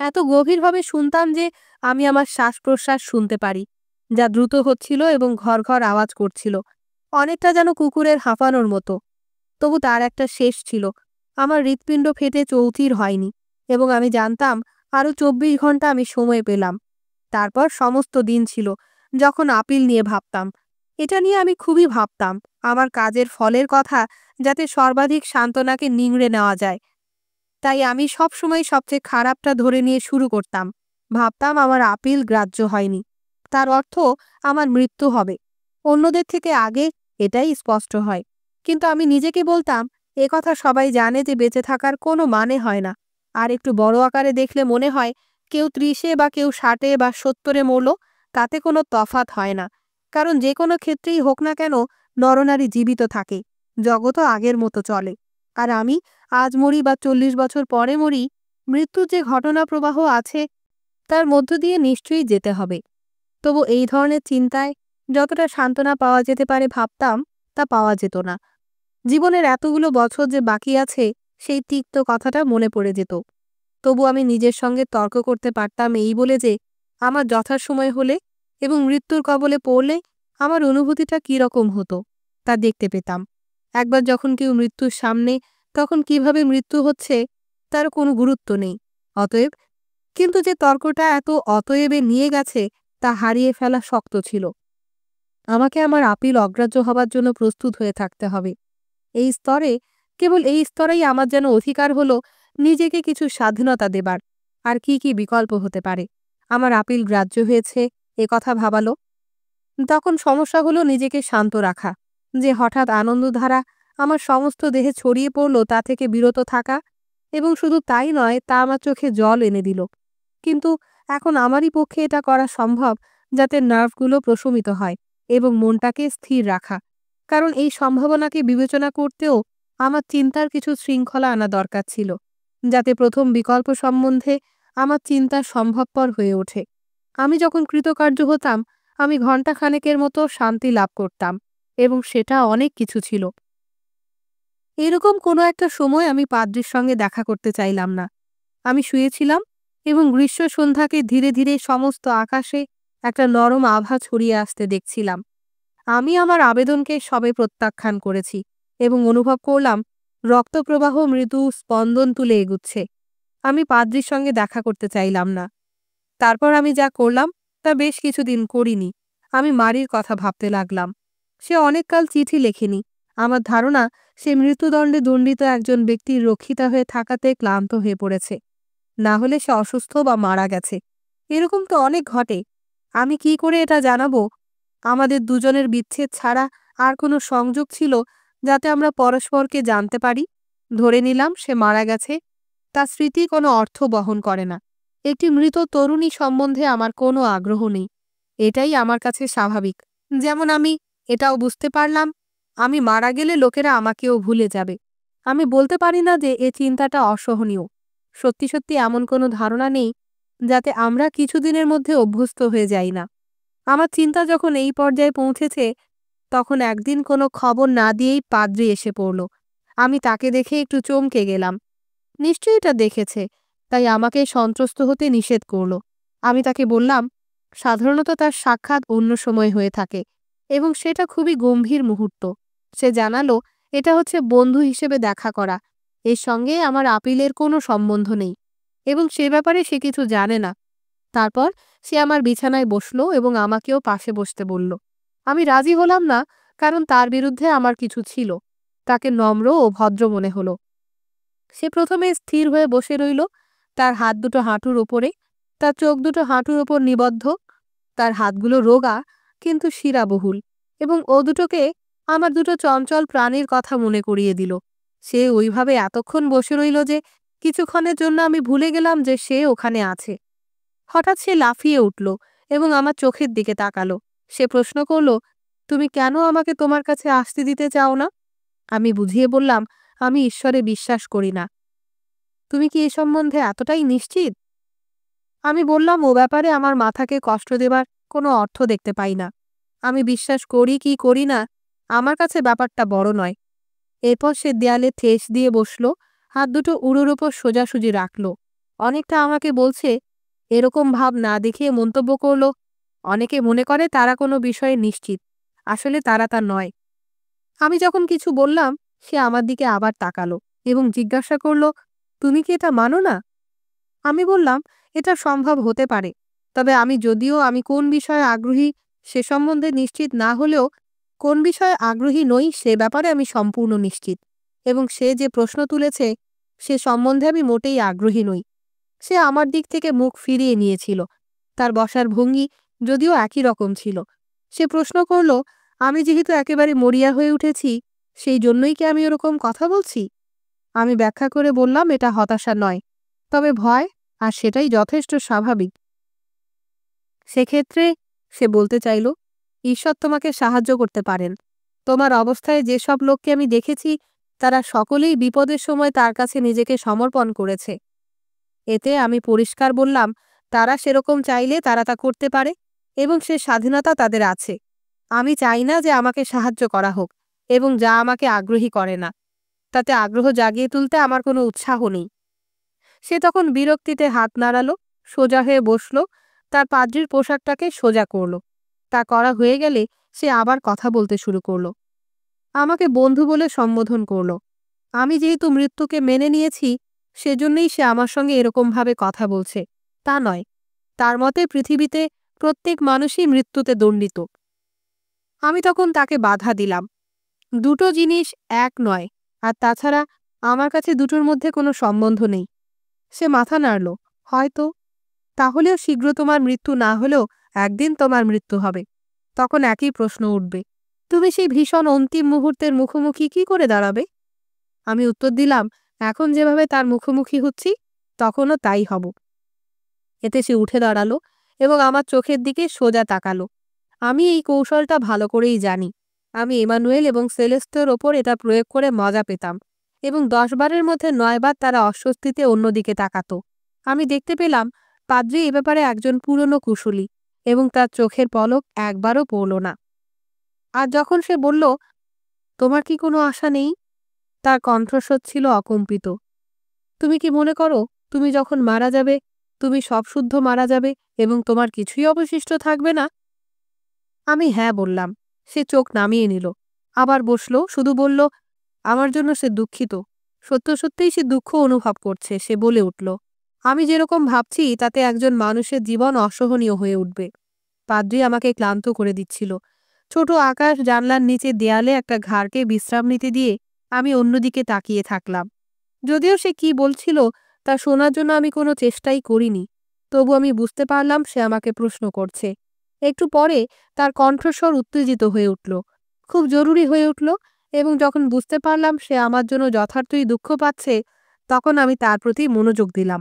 [SPEAKER 1] এত গভীরভাবে শুনতাম যে আমি আমার শ্বাস প্রশ্বাস শুনতে পারি, যা দ্রুত হচ্ছিল এবং ঘর ঘর আওয়াজ করছিল, অনেকটা যেন কুকুরের হাঁপানোর মতো। তবু তার একটা শেষ ছিল। আমার হৃৎপিণ্ড ফেটে চৌচির হয়নি এবং আমি জানতাম আরও ২৪ ঘন্টা আমি সময় পেলাম। তারপর সমস্ত দিন ছিল যখন আপিল নিয়ে ভাবতাম। এটা নিয়ে আমি খুবই ভাবতাম, আমার কাজের ফলের কথা, যাতে সর্বাধিক সান্ত্বনাকে নিংড়ে নেওয়া যায়। তাই আমি সবসময় সবচেয়ে খারাপটা ধরে নিয়ে শুরু করতাম। ভাবতাম আমার আপিল গ্রাহ্য হয়নি, তার অর্থ আমার মৃত্যু হবে। অন্যদের থেকে আগে এটাই স্পষ্ট হয়। কিন্তু আমি নিজেকে বলতাম কথা সবাই জানে যে বেঁচে থাকার কোনো মানে হয় না। আর একটু বড় আকারে দেখলে মনে হয় কেউ ৩০-এ বা কেউ ৬০-এ বা ৭০-এ মরল, তাতে কোনো তফাৎ হয় না। কারণ যে কোনো ক্ষেত্রেই হোক না কেন নরনারী জীবিত থাকে, জগৎও আগের মতো চলে। আর আমি আজ মরি বা 40 বছর পরে মরি, মৃত্যুর যে ঘটনা প্রবাহ আছে তার মধ্য দিয়ে নিশ্চয়ই যেতে হবে। তবু এই ধরনের চিন্তায় যতটা সান্ত্বনা পাওয়া যেতে পারে ভাবতাম, তা পাওয়া যেত না। জীবনের এতগুলো বছর যে বাকি আছে সেই তিক্ত কথাটা মনে পড়ে যেত। তবু আমি নিজের সঙ্গে তর্ক করতে পারতাম এই বলে যে আমার যথাসময় হলে এবং মৃত্যুর কবলে পড়লে আমার অনুভূতিটা কীরকম হতো তা দেখতে পেতাম। একবার যখন কেউ মৃত্যুর সামনে, তখন কিভাবে মৃত্যু হচ্ছে তার কোনো গুরুত্ব নেই। অতএব, কিন্তু যে তর্কটা এত অতএবে নিয়ে গেছে তা হারিয়ে ফেলা শক্ত ছিল। আমাকে আমার আপিল অগ্রাহ্য হবার জন্য প্রস্তুত হয়ে থাকতে হবে। এই স্তরে, কেবল এই স্তরেই আমার যেন অধিকার হলো নিজেকে কিছু স্বাধীনতা দেবার। আর কি কি বিকল্প হতে পারে? আমার আপিল গ্রাহ্য হয়েছে এ কথা ভাবালো। তখন সমস্যা হলো নিজেকে শান্ত রাখা, যে হঠাৎ আনন্দধারা আমার সমস্ত দেহে ছড়িয়ে পড়ল তা থেকে বিরত থাকা, এবং শুধু তাই নয়, তা আমার চোখে জল এনে দিল। কিন্তু এখন আমারই পক্ষে এটা করা সম্ভব, যাতে নার্ভগুলো প্রশমিত হয় এবং মনটাকে স্থির রাখা। কারণ এই সম্ভাবনাকে বিবেচনা করতেও আমার চিন্তার কিছু শৃঙ্খলা আনা দরকার ছিল, যাতে প্রথম বিকল্প সম্বন্ধে আমার চিন্তা সম্ভবপর হয়ে ওঠে। আমি যখন কৃতকার্য হতাম, আমি ঘণ্টাখানেকের মতো শান্তি লাভ করতাম, এবং সেটা অনেক কিছু ছিল। এরকম কোনো একটা সময় আমি পাদ্রির সঙ্গে দেখা করতে চাইলাম না। আমি শুয়েছিলাম এবং গ্রীষ্ম সন্ধ্যাকে ধীরে ধীরে সমস্ত আকাশে একটা নরম আভা ছড়িয়ে আসতে দেখছিলাম। আমি আমার আবেদনকে সবে প্রত্যাখ্যান করেছি এবং অনুভব করলাম রক্তপ্রবাহ মৃদু স্পন্দন তুলে এগুচ্ছে। আমি পাদ্রির সঙ্গে দেখা করতে চাইলাম না। তারপর আমি যা করলাম তা বেশ কিছুদিন করিনি। আমি মারির কথা ভাবতে লাগলাম। সে অনেককাল চিঠি লেখেনি। আমার ধারণা সে মৃত্যুদণ্ডে দণ্ডিত একজন ব্যক্তির রক্ষিতা হয়ে থাকাতে ক্লান্ত হয়ে পড়েছে। না হলে সে অসুস্থ বা মারা গেছে। এরকম তো অনেক ঘটে। আমি কি করে এটা জানাবো? আমাদের দুজনের বিচ্ছেদ ছাড়া আর কোনো সংযোগ ছিল যাতে আমরা পরস্পরকে জানতে পারি? ধরে নিলাম সে মারা গেছে, তার স্মৃতি কোনো অর্থ বহন করে না। একটি মৃত তরুণী সম্বন্ধে আমার কোনো আগ্রহ নেই। এটাই আমার কাছে স্বাভাবিক। যেমন আমি এটাও বুঝতে পারলাম আমি মারা গেলে লোকেরা আমাকেও ভুলে যাবে। আমি বলতে পারি না যে এ চিন্তাটা অসহনীয়। সত্যি সত্যি এমন কোনো ধারণা নেই যাতে আমরা কিছুদিনের মধ্যে অভ্যস্ত হয়ে যাই না। আমার চিন্তা যখন এই পর্যায়ে পৌঁছেছে, তখন একদিন কোনো খবর না দিয়েই পাদ্রী এসে পড়ল। আমি তাকে দেখে একটু চমকে গেলাম। নিশ্চয়ই এটা দেখেছে, তাই আমাকে সন্ত্রস্ত হতে নিষেধ করল। আমি তাকে বললাম, সাধারণত তার সাক্ষাৎ অন্য সময় হয়ে থাকে এবং সেটা খুবই গম্ভীর মুহূর্ত। সে জানালো এটা হচ্ছে বন্ধু হিসেবে দেখা করা, এর সঙ্গে আমার আপিলের কোনো সম্বন্ধ নেই এবং সে ব্যাপারে সে কিছু জানে না। তারপর সে আমার বিছানায় বসলো এবং আমাকেও পাশে বসতে বলল। আমি রাজি হলাম না, কারণ তার বিরুদ্ধে আমার কিছু ছিল। তাকে নম্র ও ভদ্র মনে হলো। সে প্রথমে স্থির হয়ে বসে রইল, তার হাত দুটো হাঁটুর ওপরে, তার চোখ দুটো হাঁটুর ওপর নিবদ্ধ। তার হাতগুলো রোগা কিন্তু শিরাবহুল, এবং ও দুটোকে আমার দুটো চঞ্চল প্রাণীর কথা মনে করিয়ে দিল। সে ওইভাবে এতক্ষণ বসে রইল যে কিছুক্ষণের জন্য আমি ভুলে গেলাম যে সে ওখানে আছে। হঠাৎ সে লাফিয়ে উঠল এবং আমার চোখের দিকে তাকালো। সে প্রশ্ন করল, তুমি কেন আমাকে তোমার কাছে আসতে দিতে চাও না? আমি বুঝিয়ে বললাম, আমি ঈশ্বরে বিশ্বাস করি না। তুমি কি এ সম্বন্ধে এতটাই নিশ্চিত? আমি বললাম, ও ব্যাপারে আমার মাথাকে কষ্ট দেবার কোনো অর্থ দেখতে পাই না। আমি বিশ্বাস করি কি করি না, আমার কাছে ব্যাপারটা বড় নয়। এরপর সে দেয়ালে ঠেস দিয়ে বসল, হাত দুটো উড়োর ওপর সোজাসুজি রাখল। অনেকটা আমাকে বলছে, এরকম ভাব না দেখিয়ে মন্তব্য করল, অনেকে মনে করে তারা কোনো বিষয়ে নিশ্চিত, আসলে তারা তা নয়। আমি যখন কিছু বললাম, সে আমার দিকে আবার তাকালো এবং জিজ্ঞাসা করল, তুমি কি এটা মানো না? আমি বললাম, এটা সম্ভব হতে পারে, তবে যদিও আমি কোন বিষয়ে আগ্রহী সে সম্বন্ধে নিশ্চিত না হলেও কোন বিষয়ে আগ্রহী নই সে ব্যাপারে আমি সম্পূর্ণ নিশ্চিত, এবং সে যে প্রশ্ন তুলেছে সে সম্বন্ধে আমি মোটেই আগ্রহী নই। সে আমার দিক থেকে মুখ ফিরিয়ে নিয়েছিল। তার বসার ভঙ্গি যদিও একই রকম ছিল। সে প্রশ্ন করল, আমি যেহেতু একেবারে মরিয়া হয়ে উঠেছি, সেই জন্যই কি আমি ওরকম কথা বলছি? আমি ব্যাখ্যা করে বললাম, এটা হতাশা নয়, তবে ভয়, আর সেটাই যথেষ্ট স্বাভাবিক। সেক্ষেত্রে সে বলতে চাইল, ঈশ্বর তোমাকে সাহায্য করতে পারেন। তোমার অবস্থায় যেসব লোককে আমি দেখেছি তারা সকলেই বিপদের সময় তার কাছে নিজেকে সমর্পণ করেছে। এতে আমি পরিষ্কার বললাম, তারা সেরকম চাইলে তারা তা করতে পারে এবং সে স্বাধীনতা তাদের আছে। আমি চাই না যে আমাকে সাহায্য করা হোক, এবং যা আমাকে আগ্রহী করে না তাতে আগ্রহ জাগিয়ে তুলতে আমার কোনো উৎসাহ নেই। সে তখন বিরক্তিতে হাত নাড়ালো, সোজা হয়ে বসল, তার পাদ্রির পোশাকটাকে সোজা করল। তা করা হয়ে গেলে সে আবার কথা বলতে শুরু করল। আমাকে বন্ধু বলে সম্বোধন করল। আমি যেহেতু মৃত্যুকে মেনে নিয়েছি, সেজন্যই সে আমার সঙ্গে এরকমভাবে কথা বলছে, তা নয়। তার মতে পৃথিবীতে প্রত্যেক মানুষই মৃত্যুতে দণ্ডিত। আমি তখন তাকে বাধা দিলাম, দুটো জিনিস এক নয়, আর তাছাড়া আমার কাছে দুটোর মধ্যে কোনো সম্বন্ধ নেই। সে মাথা নাড়ল। হয়তো, তাহলেও শীঘ্র তোমার মৃত্যু না হলেও একদিন তোমার মৃত্যু হবে। তখন একই প্রশ্ন উঠবে, তুমি সেই ভীষণ অন্তিম মুহূর্তের মুখোমুখি কি করে দাঁড়াবে? আমি উত্তর দিলাম, এখন যেভাবে তার মুখোমুখি হচ্ছি তখনও তাই হব। এতে সে উঠে দাঁড়ালো এবং আমার চোখের দিকে সোজা তাকালো। আমি এই কৌশলটা ভালো করেই জানি। আমি এমানুয়েল এবং সেলেস্টের ওপর এটা প্রয়োগ করে মজা পেতাম, এবং 10 বারের মধ্যে 9 বার তারা অস্বস্তিতে অন্যদিকে তাকাত। আমি দেখতে পেলাম পাদ্রী এ ব্যাপারে একজন পুরনো কুশলী, এবং তার চোখের পলক একবারও পড়ল না। আর যখন সে বলল, তোমার কি কোনো আশা নেই, তার কণ্ঠস্বর ছিল অকম্পিত। তুমি কি মনে করো তুমি যখন মারা যাবে তুমি সব শুদ্ধ মারা যাবে এবং তোমার কিছুই অবশিষ্ট থাকবে না? আমি হ্যাঁ বললাম। সে চোখ নামিয়ে নিল, আবার বসল, শুধু বলল, আমার জন্য সে দুঃখিত। সত্য সত্যিই সে দুঃখ অনুভব করছে। সে বলে উঠল, আমি যেরকম ভাবছি তাতে একজন মানুষের জীবন অসহনীয় হয়ে উঠবে। পাদ্রী আমাকে ক্লান্ত করে দিচ্ছিল। ছোট আকাশ জানলার নিচে দেয়ালে একটা ঘাড়কে বিশ্রাম নিতে দিয়ে আমি অন্যদিকে তাকিয়ে থাকলাম। যদিও সে কি বলছিল তা শোনার জন্য আমি কোনো চেষ্টাই করিনি, তবু আমি বুঝতে পারলাম সে আমাকে প্রশ্ন করছে। একটু পরে তার কণ্ঠস্বর উত্তেজিত হয়ে উঠল, খুব জরুরি হয়ে উঠল, এবং যখন বুঝতে পারলাম সে আমার জন্য যথার্থই দুঃখ পাচ্ছে, তখন আমি তার প্রতি মনোযোগ দিলাম।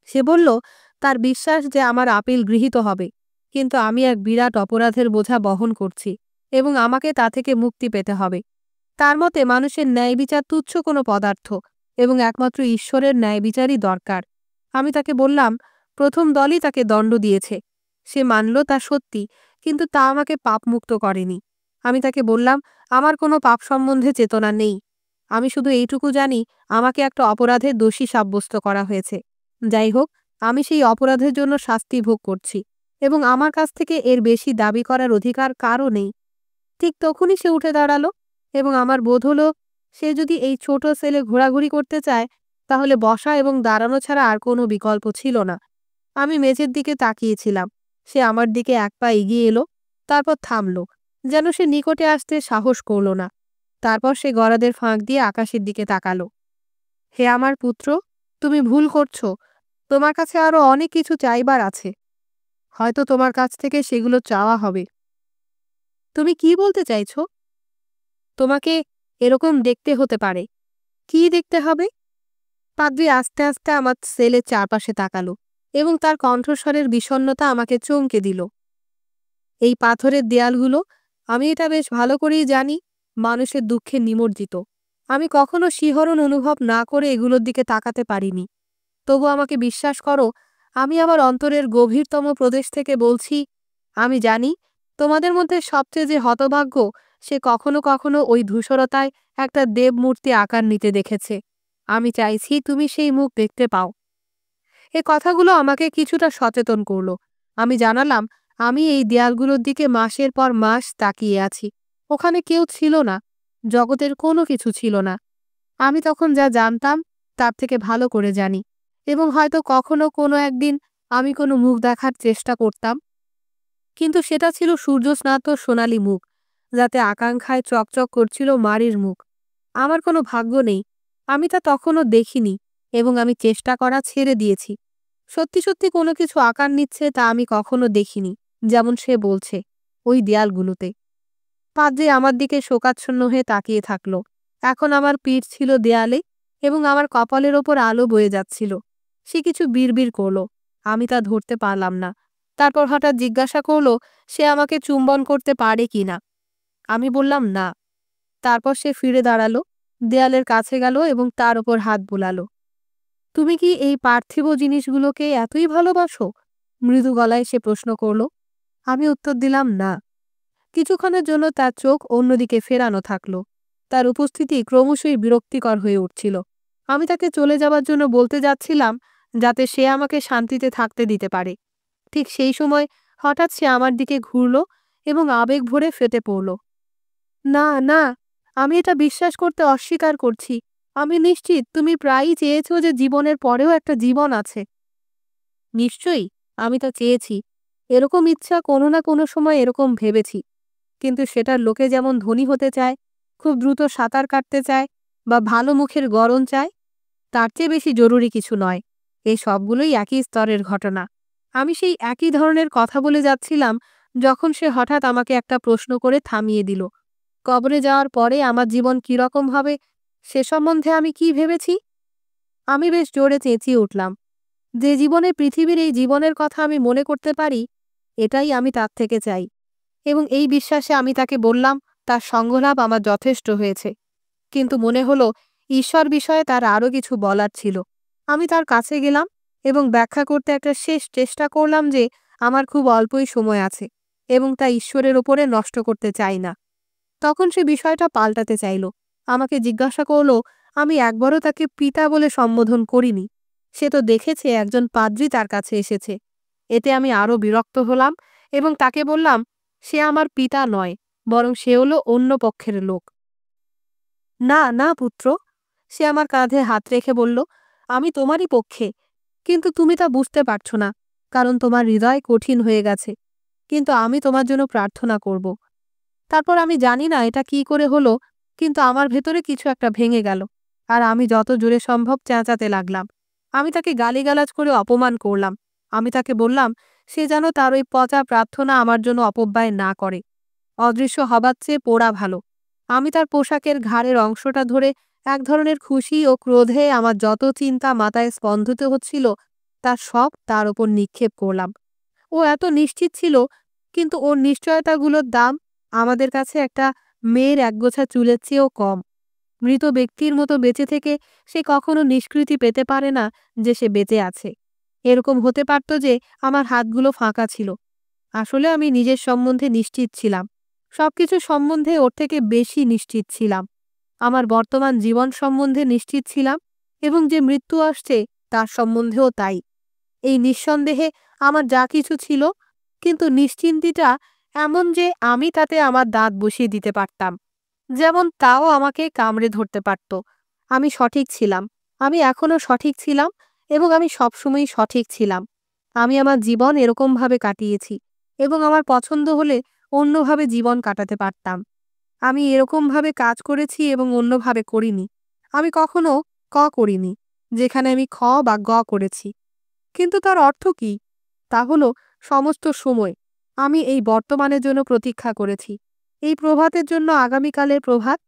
[SPEAKER 1] সে বলল, তার বিশ্বাস যে আমার আপিল গৃহীত হবে, কিন্তু আমি এক বিরাট অপরাধের বোঝা বহন করছি এবং আমাকে তা থেকে মুক্তি পেতে হবে। তার মতে মানুষের ন্যায় বিচার তুচ্ছ কোনো পদার্থ, এবং একমাত্র ঈশ্বরের ন্যায় বিচারই দরকার। আমি তাকে বললাম, প্রথম দলই তাকে দণ্ড দিয়েছে। সে মানল তা সত্যি, কিন্তু তা আমাকে পাপমুক্ত করেনি। আমি তাকে বললাম, আমার কোনো পাপ সম্বন্ধে চেতনা নেই। আমি শুধু এইটুকু জানি আমাকে একটা অপরাধের দোষী সাব্যস্ত করা হয়েছে। যাই হোক, আমি সেই অপরাধের জন্য শাস্তি ভোগ করছি, এবং আমার কাছ থেকে এর বেশি দাবি করার অধিকার কারও নেই। ঠিক তখনই সে উঠে দাঁড়ালো, এবং আমার বোধ হলো সে যদি এই ছোট সেলে ঘোরাঘুরি করতে চায় তাহলে বসা এবং দাঁড়ানো ছাড়া আর কোনো বিকল্প ছিল না। আমি মেঝের দিকে তাকিয়েছিলাম। সে আমার দিকে এক পা এগিয়ে এলো, তারপর থামল, যেন সে নিকটে আসতে সাহস করল না। তারপর সে গরাদের ফাঁক দিয়ে আকাশের দিকে তাকালো। হে আমার পুত্র, তুমি ভুল করছো। তোমার কাছে আরো অনেক কিছু চাইবার আছে। হয়তো তোমার কাছ থেকে সেগুলো চাওয়া হবে। তুমি কি বলতে চাইছো? তোমাকে এরকম দেখতে হতে পারে। কি দেখতে হবে? পাদ্রী আস্তে আস্তে আমার সেলের চারপাশে তাকালো, এবং তার কণ্ঠস্বরের বিষণ্ণতা আমাকে চমকে দিল। এই পাথরের দেয়ালগুলো, আমি এটা বেশ ভালো করেই জানি, মানুষের দুঃখে নিমজ্জিত। আমি কখনো শিহরণ অনুভব না করে এগুলোর দিকে তাকাতে পারিনি। তবু আমাকে বিশ্বাস করো, আমি আমার অন্তরের গভীরতম প্রদেশ থেকে বলছি, আমি জানি তোমাদের মধ্যে সবচেয়ে যে হতভাগ্য সে কখনো কখনো ওই ধূসরতায় একটা দেবমূর্তি আকার নিতে দেখেছে। আমি চাইছি তুমি সেই মুখ দেখতে পাও। এ কথাগুলো আমাকে কিছুটা সচেতন করল। আমি জানালাম, আমি এই দেয়ালগুলোর দিকে মাসের পর মাস তাকিয়ে আছি। ওখানে কেউ ছিল না, জগতের কোনো কিছু ছিল না। আমি তখন যা জানতাম তার থেকে ভালো করে জানি, এবং হয়তো কখনো কোনো একদিন আমি কোনো মুখ দেখার চেষ্টা করতাম, কিন্তু সেটা ছিল সূর্যস্নাত সোনালি মুখ, যাতে আকাঙ্ক্ষায় চকচক করছিল মারির মুখ। আমার কোনো ভাগ্য নেই, আমি তা তখনও দেখিনি, এবং আমি চেষ্টা করা ছেড়ে দিয়েছি। সত্যি সত্যি কোনো কিছু আকার নিচ্ছে তা আমি কখনো দেখিনি, যেমন সে বলছে, ওই দেয়ালগুলোতে। পাদ্রী আমার দিকে শোকাচ্ছন্ন হয়ে তাকিয়ে থাকল। এখন আমার পিঠ ছিল দেয়ালে, এবং আমার কপালের ওপর আলো বয়ে যাচ্ছিল। সে কিছু বিড়বিড় করল, আমি তা ধরতে পারলাম না। তারপর হঠাৎ জিজ্ঞাসা করল সে আমাকে চুম্বন করতে পারে কি না। আমি বললাম না। তারপর সে ফিরে দাঁড়ালো, দেয়ালের কাছে গেল এবং তার ওপর হাত বুলালো। তুমি কি এই পার্থিব জিনিসগুলোকে এতই ভালোবাসো? মৃদু গলায় সে প্রশ্ন করল। আমি উত্তর দিলাম, না। কিছুক্ষণের জন্য তার চোখ অন্যদিকে ফেরানো থাকলো। তার উপস্থিতি ক্রমশই বিরক্তিকর হয়ে উঠছিল। আমি তাকে চলে যাবার জন্য বলতে যাচ্ছিলাম, যাতে সে আমাকে শান্তিতে থাকতে দিতে পারে। ঠিক সেই সময় হঠাৎ সে আমার দিকে ঘুরল এবং আবেগ ভরে ফেটে পড়ল। না, না, আমি এটা বিশ্বাস করতে অস্বীকার করছি। আমি নিশ্চিত তুমি প্রায়ই চেয়েছো যে জীবনের পরেও একটা জীবন আছে। নিশ্চয়ই, আমি তা চেয়েছি। এরকম ইচ্ছা কোনো না কোনো সময় এরকম ভেবেছি। কিন্তু সেটার লোকে যেমন ধনী হতে চায়, খুব দ্রুত সাঁতার কাটতে চায় বা ভালো মুখের গড়ন চায়, তার চেয়ে বেশি জরুরি কিছু নয়। এই সবগুলোই একই স্তরের ঘটনা। আমি সেই একই ধরনের কথা বলে যাচ্ছিলাম যখন সে হঠাৎ আমাকে একটা প্রশ্ন করে থামিয়ে দিল। কবরে যাওয়ার পরে আমার জীবন কীরকম হবে সে সম্বন্ধে আমি কি ভেবেছি? আমি বেশ জোরে চেঁচিয়ে উঠলাম। যে জীবনে পৃথিবীর এই জীবনের কথা আমি মনে করতে পারি, এটাই আমি তার থেকে চাই। এবং এই বিশ্বাসে আমি তাকে বললাম তার সঙ্গলাভ আমার যথেষ্ট হয়েছে। কিন্তু মনে হলো ঈশ্বর বিষয়ে তার আরও কিছু বলার ছিল। আমি তার কাছে গেলাম এবং ব্যাখ্যা করতে একটা শেষ চেষ্টা করলাম যে আমার খুব অল্পই সময় আছে এবং তা ঈশ্বরের ওপরে নষ্ট করতে চাই না। তখন সে বিষয়টা পাল্টাতে চাইল। আমাকে জিজ্ঞাসা করল, আমি একবারও তাকে পিতা বলে সম্বোধন করিনি। সে তো দেখেছে একজন পাদ্রী তার কাছে এসেছে। এতে আমি আরও বিরক্ত হলাম এবং তাকে বললাম, সে আমার পিতা নয়, বরং সে হলো অন্য পক্ষের লোক। না, না পুত্র, সে আমার কাঁধে হাত রেখে বলল, আমি তোমারই পক্ষে, কিন্তু তুমি তা বুঝতে পারছো না, কারণ তোমার হৃদয় কঠিন হয়ে গেছে। কিন্তু আমি তোমার জন্য প্রার্থনা করব। তারপর আমি জানি না এটা কি করে হলো, কিন্তু আমার ভেতরে কিছু একটা ভেঙে গেল, আর আমি যত জোরে সম্ভব চেঁচাতে লাগলাম। আমি তাকে গালিগালাজ করে অপমান করলাম। আমি তাকে বললাম সে যেন তার ওই পচা প্রার্থনা আমার জন্য অপব্যয় না করে। অদৃশ্য হবার চেয়ে পোড়া ভালো। আমি তার পোশাকের ঘাড়ের অংশটা ধরে এক ধরনের খুশি ও ক্রোধে আমার যত চিন্তা মাথায় স্পন্দিত হচ্ছিল তার সব তার ওপর নিক্ষেপ করলাম। ও এত নিশ্চিত ছিল, কিন্তু ওর নিশ্চয়তাগুলোর দাম আমাদের কাছে একটা মেয়ের একগোছা চুলের চেয়েও কম। মৃত ব্যক্তির মতো বেঁচে থেকে সে কখনো নিষ্কৃতি পেতে পারে না যে সে বেঁচে আছে। এরকম হতে পারত যে আমার হাতগুলো ফাঁকা ছিল। আসলে আমি নিজের সম্বন্ধে নিশ্চিত ছিলাম। সবকিছু সম্বন্ধে ওর থেকে বেশি নিশ্চিত ছিলাম। আমার বর্তমান জীবন সম্বন্ধে নিশ্চিত ছিলাম এবং যে মৃত্যু আসছে তার সম্বন্ধেও তাই। এই নিঃসন্দেহে আমার যা কিছু ছিল, কিন্তু নিশ্চিন্তিটা এমন যে আমি তাতে আমার দাঁত বসিয়ে দিতে পারতাম। যেমন তাও আমাকে কামড়ে ধরতে পারত। আমি সঠিক ছিলাম। আমি এখনো সঠিক ছিলাম এবং আমি সবসময়ই সঠিক ছিলাম। আমি আমার জীবন এরকমভাবে কাটিয়েছি এবং আমার পছন্দ হলে অন্যভাবে জীবন কাটাতে পারতাম। আমি এরকমভাবে কাজ করেছি এবং অন্যভাবে করিনি। আমি কখনো করিনি, যেখানে আমি বা করেছি। কিন্তু তার অর্থ কি? তা হলো সমস্ত সময় আমি এই বর্তমানের জন্য প্রতীক্ষা করেছি। এই প্রভাতের জন্য আগামীকালের প্রভাত,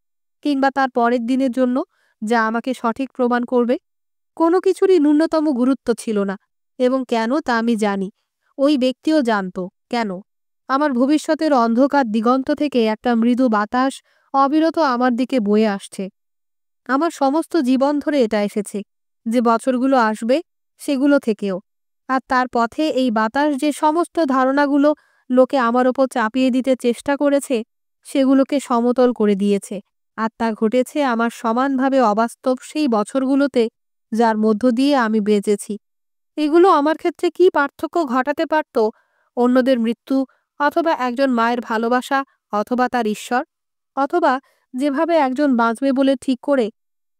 [SPEAKER 1] কিংবা তার পরের দিনের জন্য যা আমাকে সঠিক প্রমাণ করবে। কোনো কিছুরই ন্যূনতম গুরুত্ব ছিল না, এবং কেন তা আমি জানি। ওই ব্যক্তিও জানত কেন। আমার ভবিষ্যতের অন্ধকার দিগন্ত থেকে একটা মৃদু বাতাস অবিরত আমার দিকে বয়ে আসছে। আমার সমস্ত জীবন ধরে এটা এসেছে, যে বছরগুলো আসবে সেগুলো থেকেও। আর তার পথে এই বাতাস যে সমস্ত ধারণাগুলো লোকে আমার ওপর চাপিয়ে দিতে চেষ্টা করেছে সেগুলোকে সমতল করে দিয়েছে। আর তা ঘটেছে আমার সমানভাবে অবাস্তব সেই বছরগুলোতে, যার মধ্য দিয়ে আমি বেঁচেছি। এগুলো আমার ক্ষেত্রে কি পার্থক্য ঘটাতে পারত? অন্যদের মৃত্যু, অথবা একজন মায়ের ভালোবাসা, অথবা তার ঈশ্বর, অথবা যেভাবে একজন বাঁচবে বলে ঠিক করে,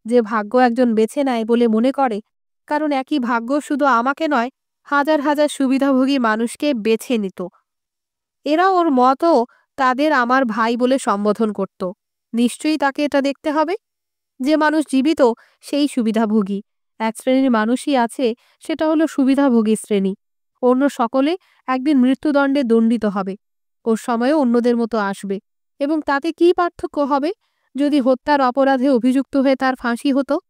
[SPEAKER 1] যে ভাগ্য একজন বেছে নেয় বলে মনে করে, কারণ একই ভাগ্য শুধু আমাকে নয়, হাজার হাজার সুবিধাভোগী মানুষকে বেছে নিত। এরা ওর মতো তাদের আমার ভাই বলে সম্বোধন করত। নিশ্চয়ই তাকে এটা দেখতে হবে। যে মানুষ জীবিত সেই সুবিধাভোগী। এক শ্রেণীর মানুষই আছে, সেটা হলো সুবিধাভোগী শ্রেণী। অন্য সকলে একদিন মৃত্যুদণ্ডে দণ্ডিত হবে। ওর সময়ও অন্যদের মতো আসবে। এবং তাতে কি পার্থক্য হবে যদি হত্যার অপরাধে অভিযুক্ত হয়ে তার ফাঁসি হতো?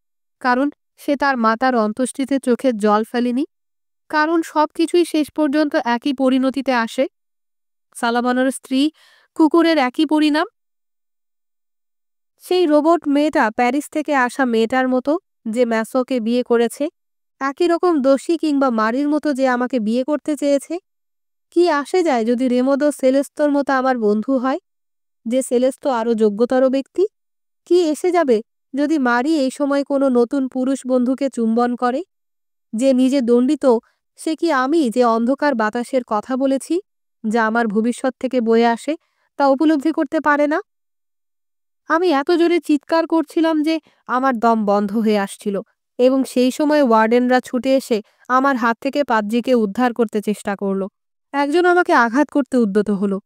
[SPEAKER 1] কারণ সে তার মাতার অন্ত্যেষ্টিতে চোখের জল ফেলেনি। কারণ সবকিছুই শেষ পর্যন্ত একই পরিণতিতে আসে। সালামানের স্ত্রী কুকুরের একই পরিণাম। সেই রোবট মেয়েটা প্যারিস থেকে আসা মেয়েটার মতো, যে ম্যাসোকে বিয়ে করেছে, একই রকম দোষী কিংবা মারির মতো যে আমাকে বিয়ে করতে চেয়েছে। কি আসে যায় যদি রেমোদো সেলেস্তোর মতো আমার বন্ধু হয়, যে সেলেস্তো আরও যোগ্যতর ব্যক্তি? কি এসে যাবে যদি মারি এই সময় কোনো নতুন পুরুষ বন্ধুকে চুম্বন করে? যে নিজে দণ্ডিত, সে কি আমি যে অন্ধকার বাতাসের কথা বলেছি, যা আমার ভবিষ্যৎ থেকে বয়ে আসে, তা উপলব্ধি করতে পারে না? আমি এত জোরে চিৎকার করছিলাম যে আমার দম বন্ধ হয়ে আসছিল, এবং সেই সময় ওয়ার্ডেনরা ছুটে এসে আমার হাত থেকে পাদ্রিকে উদ্ধার করতে চেষ্টা করল। একজন আমাকে আঘাত করতে উদ্যত হলো।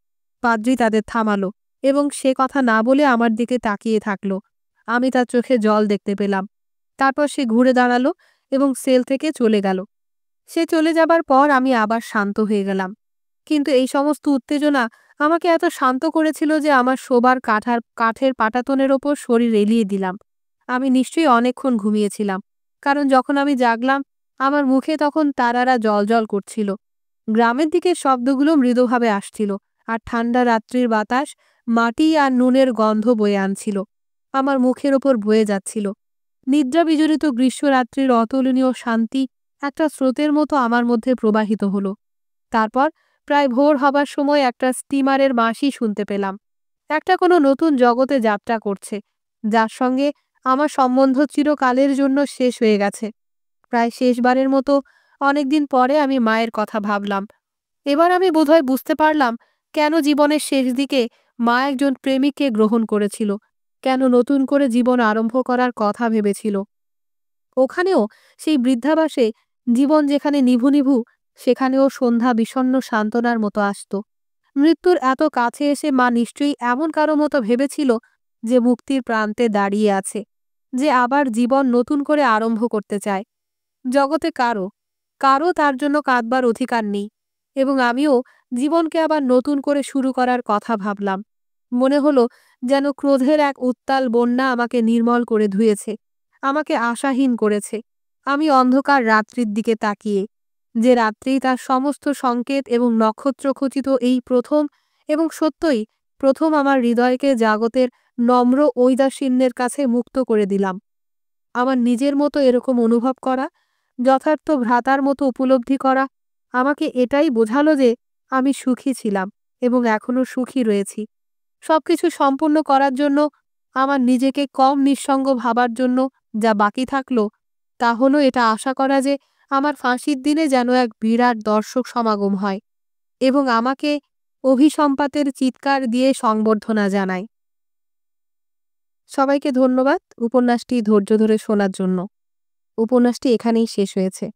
[SPEAKER 1] পাদ্রি তাদের থামালো এবং সে কথা না বলে আমার দিকে তাকিয়ে থাকলো। আমি তার চোখে জল দেখতে পেলাম। তারপর সে ঘুরে দাঁড়ালো এবং সেল থেকে চলে গেল। সে চলে যাবার পর আমি আবার শান্ত হয়ে গেলাম। কিন্তু এই সমস্ত উত্তেজনা আমাকে এত শান্ত করেছিল যে আমার শোবার কাঠের পাটাতনের ওপর শরীর এলিয়ে দিলাম। আমি নিশ্চয়ই অনেকক্ষণ ঘুমিয়েছিলাম, কারণ যখন আমি জাগলাম আমার মুখে তখন তারারা জ্বলজ্বল করছিল। গ্রামের দিকে শব্দগুলো মৃদুভাবে আসছিল, আর ঠান্ডা রাত্রির বাতাস মাটি আর নুনের গন্ধ বয়ে আনছিল, আমার মুখের ওপর বয়ে যাচ্ছিল। নিদ্রা বিজড়িত গ্রীষ্মরাত্রির অতুলনীয় শান্তি একটা স্রোতের মতো আমার মধ্যে প্রবাহিত হলো। তারপর প্রায় ভোর হবার সময় একটা স্টিমারের বাঁশি শুনতে পেলাম। একটা কোনো নতুন জগতে যাত্রা করছে, যার সঙ্গে আমার সম্বন্ধ চিরকালের জন্য শেষ হয়ে গেছে। প্রায় শেষবারের মতো অনেকদিন পরে আমি মায়ের কথা ভাবলাম। এবার আমি বোধহয় বুঝতে পারলাম কেন জীবনের শেষ দিকে মা একজন প্রেমিককে গ্রহণ করেছিল, কেন নতুন করে জীবন আরম্ভ করার কথা ভেবেছিল। ওখানেও সেই বৃদ্ধাবাসে জীবন যেখানে নিভু নিভু, সেখানেও সন্ধ্যা বিষণ্ণ সান্ত্বনার মতো আসত। মৃত্যুর এত কাছে এসে মা নিশ্চয়ই এমন কারো মতো ভেবেছিল যে মুক্তির প্রান্তে দাঁড়িয়ে আছে, যে আবার জীবন নতুন করে আরম্ভ করতে চায়। জগতে কারো কারো তার জন্য কাঁদবার অধিকার নেই, এবং আমিও জীবনকে আবার নতুন করে শুরু করার কথা ভাবলাম। মনে হলো যেন ক্রোধের এক উত্তাল বন্যা আমাকে নির্মল করে ধুয়েছে, আমাকে আশাহীন করেছে। আমি অন্ধকার রাত্রির দিকে তাকিয়ে, যে রাত্রি তার সমস্ত সংকেত এবং নক্ষত্রখচিত এই প্রথম, এবং সত্যই প্রথম আমার হৃদয়কে জাগতের নম্র ঔদাসীন্যের কাছে মুক্ত করে দিলাম। আমার নিজের মতো এরকম অনুভব করা, যথার্থ ভ্রাতার মতো উপলব্ধি করা, আমাকে এটাই বোঝালো যে আমি সুখী ছিলাম এবং এখনো সুখী রয়েছি। সবকিছু সম্পূর্ণ করার জন্য, আমার নিজেকে কম নিঃসঙ্গ ভাবার জন্য যা বাকি থাকলো, তা হলো এটা আশা করা যে আমার ফাঁসির দিনে যেন এক বিরাট দর্শক সমাগম হয় এবং আমাকে অভিসম্পাতের চিৎকার দিয়ে সংবর্ধনা জানায়। সবাইকে ধন্যবাদ উপন্যাসটি ধৈর্য ধরে শোনার জন্য। উপন্যাসটি এখানেই শেষ হয়েছে।